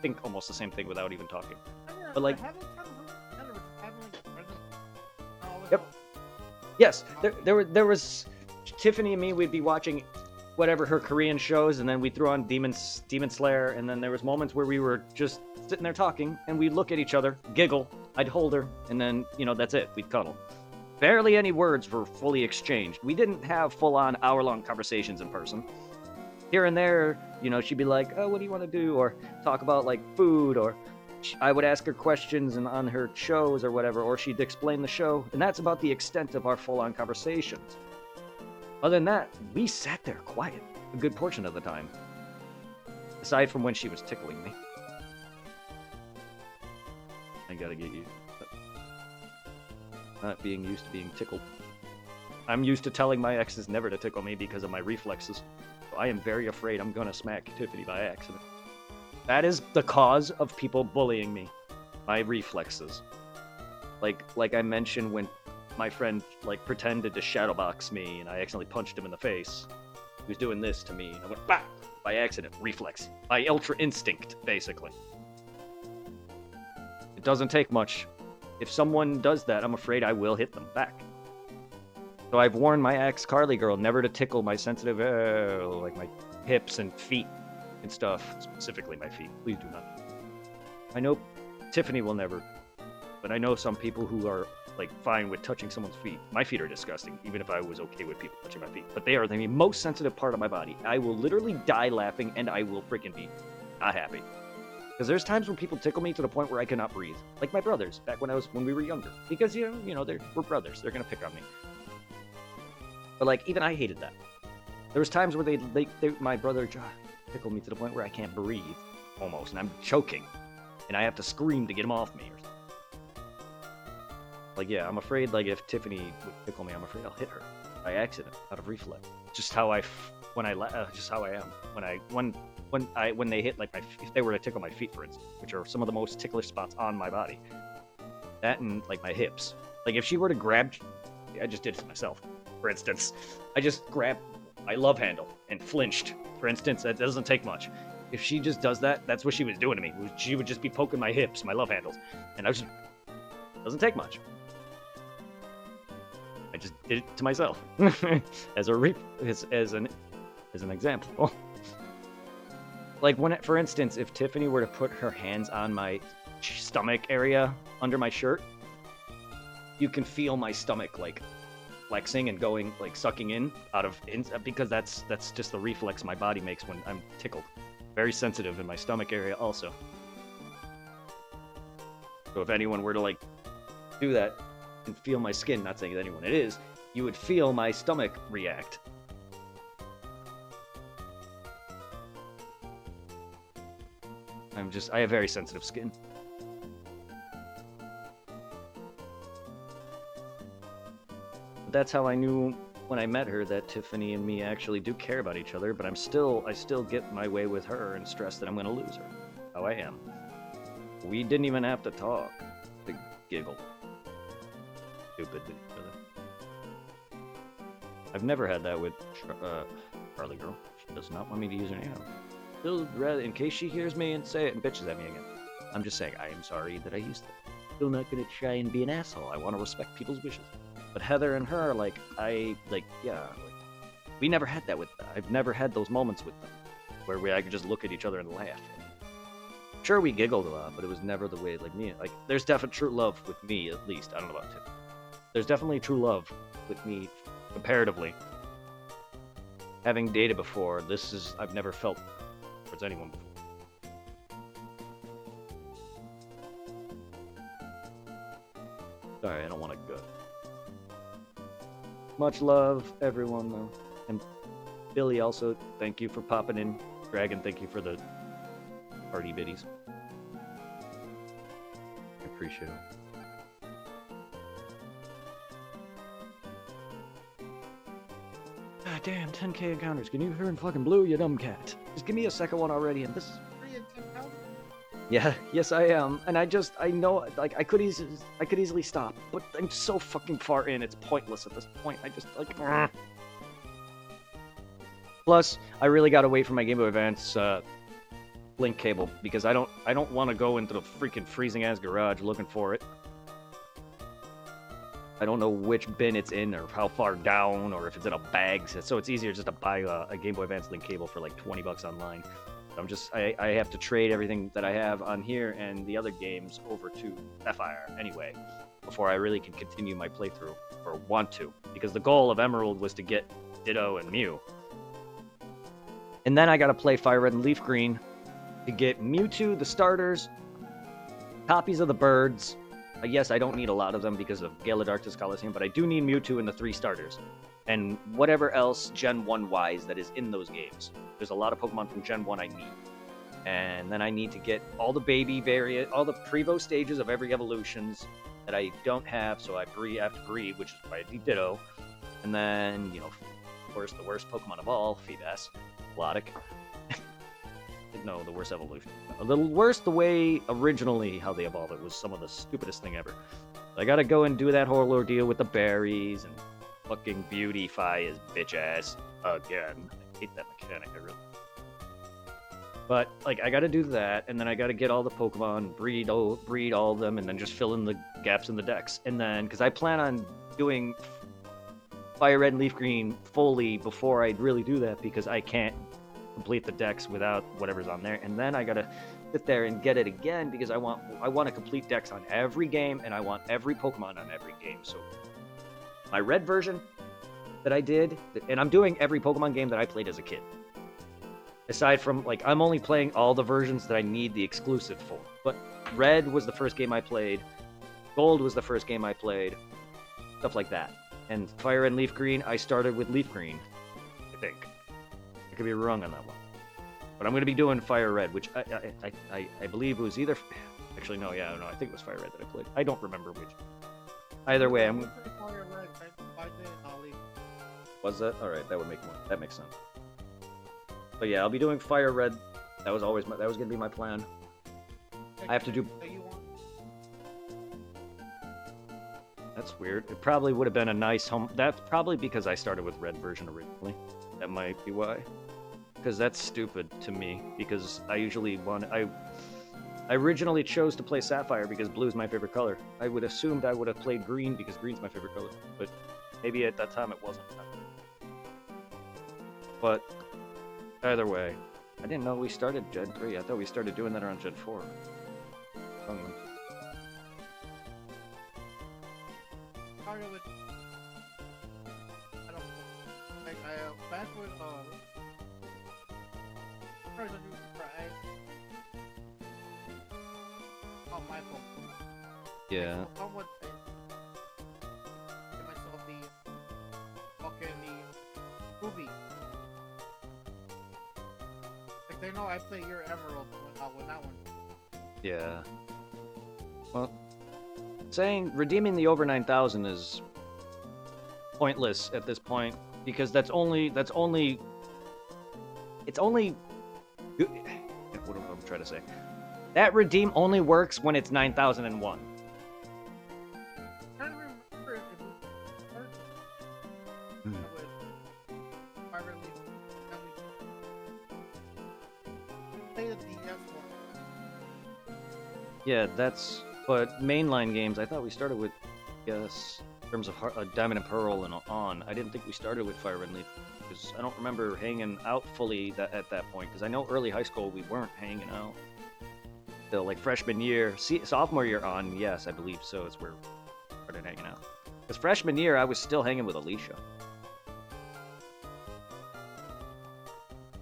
think almost the same thing without even talking. But, like- having kind of together, which is having like present. Yep. Yes, there was Tiffany and me. We'd be watching whatever her Korean shows, and then we threw on Demon Slayer, and then there was moments where we were just sitting there talking, and we'd look at each other, giggle. I'd hold her, and then that's it. We'd cuddle. Barely any words were fully exchanged. We didn't have full-on hour-long conversations in person. Here and there, she'd be like, "Oh, what do you want to do?" or talk about like food, or I would ask her questions and on her shows or whatever, or she'd explain the show, and that's about the extent of our full-on conversations. Other than that, we sat there quiet a good portion of the time, aside from when she was tickling me. I gotta get used to not being used to being tickled. I'm used to telling my exes never to tickle me because of my reflexes. So I am very afraid I'm gonna smack Tiffany by accident. That is the cause of people bullying me. My reflexes. Like I mentioned when my friend pretended to shadowbox me and I accidentally punched him in the face. He was doing this to me and I went bah! By accident. Reflex. By ultra instinct, basically. It doesn't take much. If someone does that, I'm afraid I will hit them back. So I've warned my ex Carly girl never to tickle my sensitive, like my hips and feet and stuff. Specifically my feet. Please do not. I know Tiffany will never, but I know some people who are fine with touching someone's feet. My feet are disgusting, even if I was okay with people touching my feet. But they are the most sensitive part of my body. I will literally die laughing, and I will freaking be not happy. Because there's times when people tickle me to the point where I cannot breathe. Like my brothers, back when we were younger. Because, we're brothers. They're going to pick on me. But, even I hated that. There was times where my brother tickled me to the point where I can't breathe, almost. And I'm choking. And I have to scream to get him off me. Yeah, I'm afraid, if Tiffany would tickle me, I'm afraid I'll hit her. By accident, out of reflex. Just how I am. When they hit if they were to tickle my feet, for instance, which are some of the most ticklish spots on my body. That and my hips. If she were to grab, I just did it to myself. For instance, I just grabbed my love handle and flinched. For instance, that doesn't take much. If she just does that, that's what she was doing to me. She would just be poking my hips, my love handles, and doesn't take much. I just did it to myself as an example. For instance, if Tiffany were to put her hands on my stomach area under my shirt, you can feel my stomach flexing and going sucking in because that's just the reflex my body makes when I'm tickled. Very sensitive in my stomach area also. So if anyone were to do that and feel my skin, not saying that anyone it is, you would feel my stomach react. I have very sensitive skin. That's how I knew when I met her that Tiffany and me actually do care about each other, but I still get my way with her and stress that I'm gonna lose her. How I am. We didn't even have to talk. To giggle. Stupid with each other. I've never had that with Charlie girl. She does not want me to use her name. Still, rather, in case she hears me and say it and bitches at me again. I'm just saying, I am sorry that I used that. Still not gonna try and be an asshole. I want to respect people's wishes. But Heather and her, we never had that with them. I've never had those moments with them where I could just look at each other and laugh. Sure, we giggled a lot, but it was never the way me. There's definite true love with me, at least. I don't know about Tiff. There's definitely true love with me, comparatively. Having dated before, I've never felt towards anyone before. Sorry, I don't want to go. Much love, everyone, though. And Billy, also, thank you for popping in. Dragon, thank you for the party biddies. I appreciate it. Goddamn, 10k encounters. Can you hear in fucking blue, you dumb cat? Just give me a second one already, and this is... 3 and 10,000? Yeah, yes I am. And I know, like, I could easily stop, but I'm so fucking far in, it's pointless at this point. I just, like... Plus, I really gotta wait for my Game Boy Advance, link cable, because I don't want to go into the freaking freezing-ass garage looking for it. I don't know which bin it's in, or how far down, or if it's in a bag, so it's easier just to buy a Game Boy Advance link cable for like 20 bucks online. I have to trade everything that I have on here and the other games over to Sapphire anyway, before I really can continue my playthrough, or want to, because the goal of Emerald was to get Ditto and Mew. And then I gotta play Fire Red and Leaf Green to get Mewtwo, the starters, copies of the birds. Yes, I don't need a lot of them because of Gale of Darkness Coliseum, but I do need Mewtwo and the 3 starters. And whatever else Gen 1-wise that is in those games. There's a lot of Pokemon from Gen 1 I need. And then I need to get all the baby variant, all the Prevo stages of every evolutions that I don't have, so I have to breed, which is why I need Ditto. And then, you know, of course, the worst Pokemon of all, Feebas, Melodic. No, the worst evolution. A little worse the way originally how they evolved it was some of the stupidest thing ever. I gotta go and do that whole ordeal with the berries and fucking beautify his bitch ass again. I hate that mechanic, I really. But like I gotta do that, and then I gotta get all the Pokemon, breed all of them, and then just fill in the gaps in the decks. And then, because I plan on doing Fire Red and Leaf Green fully before I really do that, because I can't complete the decks without whatever's on there, and then I gotta sit there and get it again because I want to complete decks on every game, and I want every Pokemon on every game. So my red version that I did, and I'm doing every Pokemon game that I played as a kid. Aside from, like, I'm only playing all the versions that I need the exclusive for. But red was the first game I played, gold was the first game I played, stuff like that. And Fire and Leaf Green, I started with Leaf Green, I think. Could be wrong on that one, but I'm going to be doing Fire Red, which I believe was either. Actually, no, yeah, no, I think it was Fire Red that I played. I don't remember which. Either way, I'm. Fire Red, I'll leave. Was that all right? That would make more. That makes sense. But yeah, I'll be doing Fire Red. That was always that was going to be my plan. I have to do. That's weird. It probably would have been a nice home. That's probably because I started with red version originally. That might be why. Because that's stupid to me. Because I usually I originally chose to play Sapphire because blue is my favorite color. I would assumed I would have played green because green's my favorite color. But maybe at that time it wasn't. But either way, I didn't know we started Gen 3. I thought we started doing that around Gen 4. Started with... I don't know. Like, back with, first I do right. Oh, my fault. Yeah. Somewhat give myself the fucking the movie. Like they know I play your Emerald with that one. Yeah. Well, redeeming the over 9,000 is pointless at this point because it's only what am I trying to say? That redeem only works when it's 9,001. Trying to remember if it was play the DS one. Yeah, but mainline games, I thought we started with, yes, in terms of Diamond and Pearl and on. I didn't think we started with Fire Red and Leaf, because I don't remember hanging out fully at that point, because I know early high school we weren't hanging out. Till like freshman year, sophomore year on, yes, I believe so, is where we started hanging out. Because freshman year, I was still hanging with Alicia.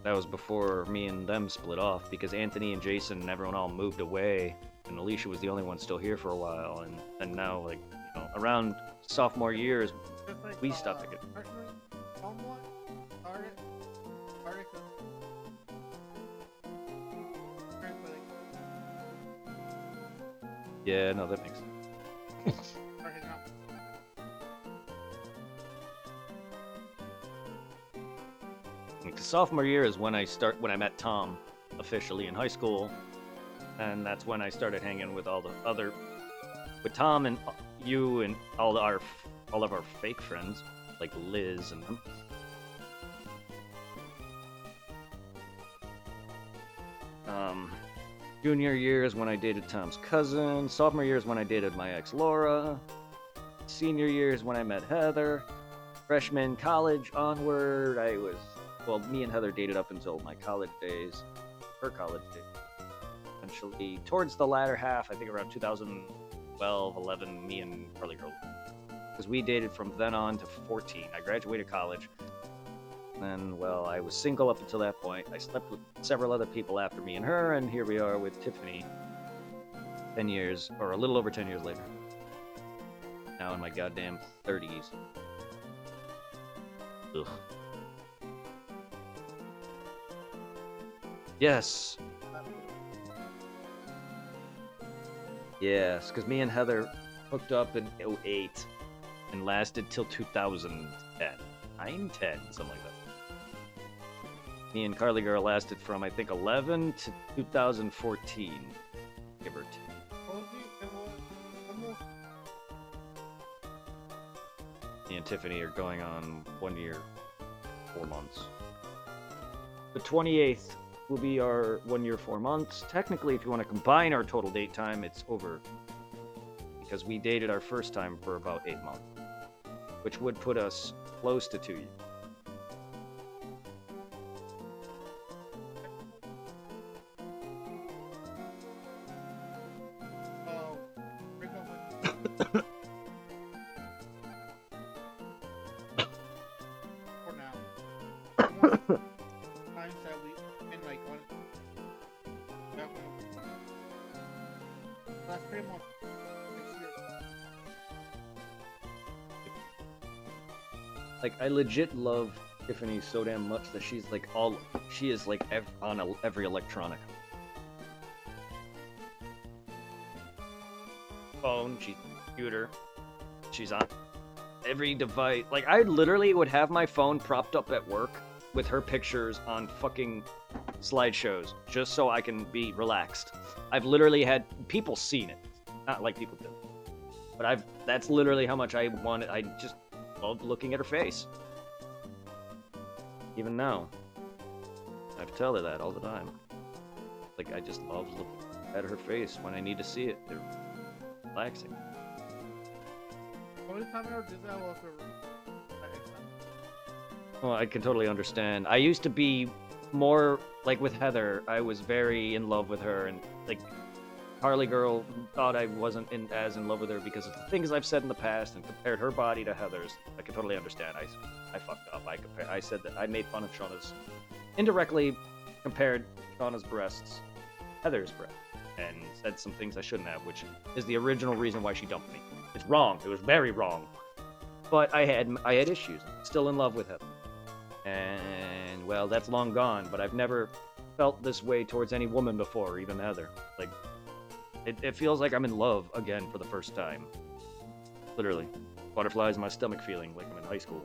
That was before me and them split off, because Anthony and Jason and everyone all moved away, and Alicia was the only one still here for a while, and now, like, you know, around sophomore years, Like, we stopped again. personally, somewhat started Yeah, no, that makes sense. started out. sophomore year is when I met Tom officially in high school, and that's when I started hanging with with Tom and you and all of our fake friends like Liz and them. Junior year is when I dated Tom's cousin. Sophomore year is when I dated my ex Laura. Senior year is when I met Heather. Freshman, college onward, me and Heather dated up until my college days, her college days. Eventually, towards the latter half, I think around 2012, 11, me and Carly Girl, because we dated from then on to 14. I graduated college. And, well, I was single up until that point. I slept with several other people after me and her, and here we are with Tiffany 10 years, or a little over 10 years later. Now in my goddamn 30s. Ugh. Yes. Yes, because me and Heather hooked up in 2008 and lasted till 2010. 9, 10, something like that. Me and Carly Girl lasted from, I think, 11 to 2014. Give or take. Me and Tiffany are going on 1 year, 4 months. The 28th will be our 1 year, 4 months. Technically, if you want to combine our total date time, it's over. Because we dated our first time for about 8 months. Which would put us close to 2 years. For now. Times that we've been like on last 3 months. Like, I legit love Tiffany so damn much that she is like on every electronic. Phone, she's on computer, she's on every device. Like, I literally would have my phone propped up at work with her pictures on fucking slideshows just so I can be relaxed. I've literally had people seen it. Not like people do. But that's literally how much I wanted. I just loved looking at her face. Even now. I tell her that all the time. Like, I just love looking at her face when I need to see it. They're relaxing. The only time I ever did that was for Well, I can totally understand. I used to be more, like with Heather, I was very in love with her, and like Harley Girl thought I wasn't as in love with her because of the things I've said in the past and compared her body to Heather's. I can totally understand. I fucked up. I said that I made fun of Shauna's, indirectly compared Shauna's breasts, Heather's breasts, and said some things I shouldn't have, which is the original reason why she dumped me. It's wrong. It was very wrong. But I had issues. I'm still in love with Heather. And, well, that's long gone, but I've never felt this way towards any woman before, even Heather. Like, it feels like I'm in love again for the first time. Literally. Butterflies in my stomach feeling like I'm in high school.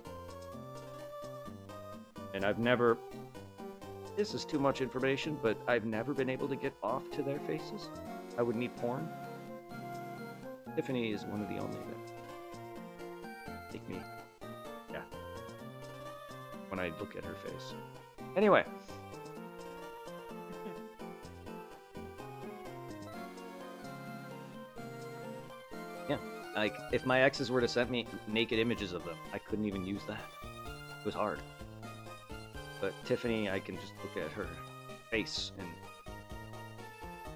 And I've never... This is too much information, but I've never been able to get off to their faces. I would need porn. Tiffany is one of the only that make me... Yeah. When I look at her face. Anyway. Yeah. Like, if my exes were to send me naked images of them, I couldn't even use that. It was hard. But Tiffany, I can just look at her face, and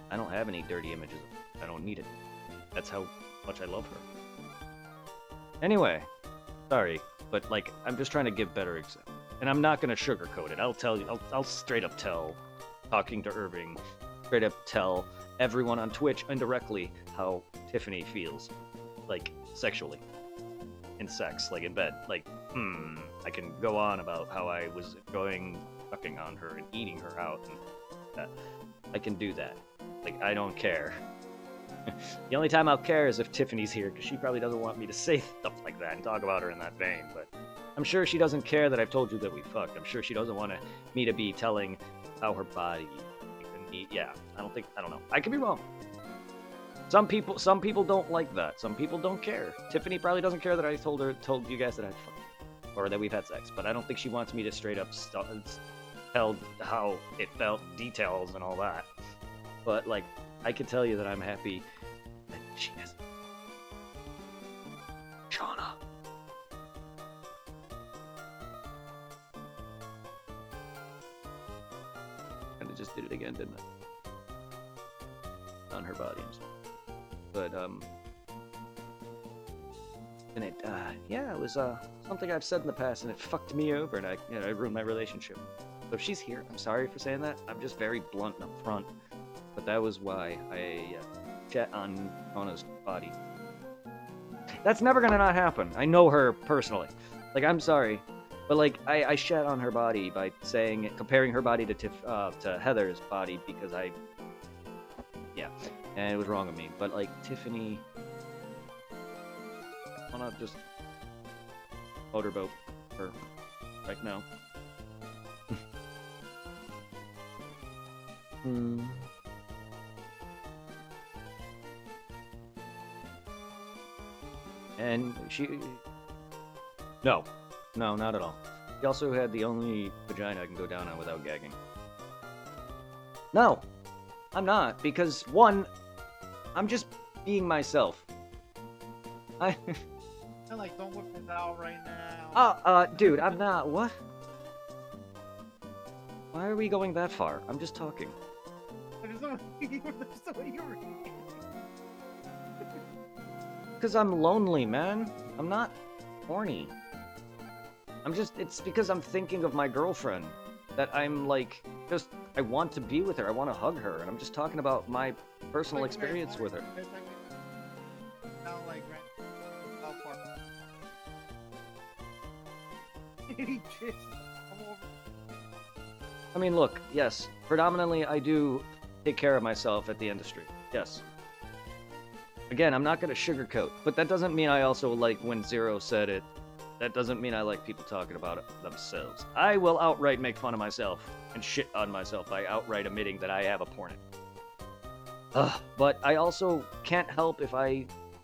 I don't have any dirty images of her. I don't need it. That's how much I love her. Anyway, sorry, but like, I'm just trying to give better examples. And I'm not gonna sugarcoat it. I'll tell you, I'll straight up tell, talking to Irving, straight up tell everyone on Twitch indirectly how Tiffany feels, like, sexually. In sex, like in bed. Like, I can go on about how I was enjoying fucking on her and eating her out, and that. I can do that. Like, I don't care. The only time I'll care is if Tiffany's here, because she probably doesn't want me to say stuff like that and talk about her in that vein, but I'm sure she doesn't care that I've told you that we fucked. I'm sure she doesn't want me to be telling how her body. Yeah, I don't know. I could be wrong. Some people don't like that. Some people don't care. Tiffany probably doesn't care that I told you guys that I fucked, or that we've had sex. But I don't think she wants me to straight up tell how it felt, details and all that. But like, I can tell you that I'm happy that she is. Shauna. And I just did it again, didn't I? On her body and stuff. But and it yeah, it was something I've said in the past, and it fucked me over, and I ruined my relationship. So if she's here, I'm sorry for saying that. I'm just very blunt and upfront. But that was why I chat on Shauna's body. That's never gonna not happen. I know her personally. Like, I'm sorry, but like I shat on her body by comparing her body to Heather's body because yeah, and it was wrong of me. But like Tiffany, why not just motorboat her right now? And no, not at all. She also had the only vagina I can go down on without gagging. No, I'm not, because one, I'm just being myself. I like, don't whip it out right now. Dude, I'm not. What? Why are we going that far? I'm just talking. There's no way you're reading. Because I'm lonely, man. I'm not horny. It's because I'm thinking of my girlfriend. That I'm like, I want to be with her. I want to hug her. And I'm just talking about my personal experience with her. Now, like, how far? I mean, look, yes, predominantly I do take care of myself at the industry. Yes. Again, I'm not going to sugarcoat, but that doesn't mean I also like when Zero said it. That doesn't mean I like people talking about it themselves. I will outright make fun of myself and shit on myself by outright admitting that I have a porn. But I also can't help if I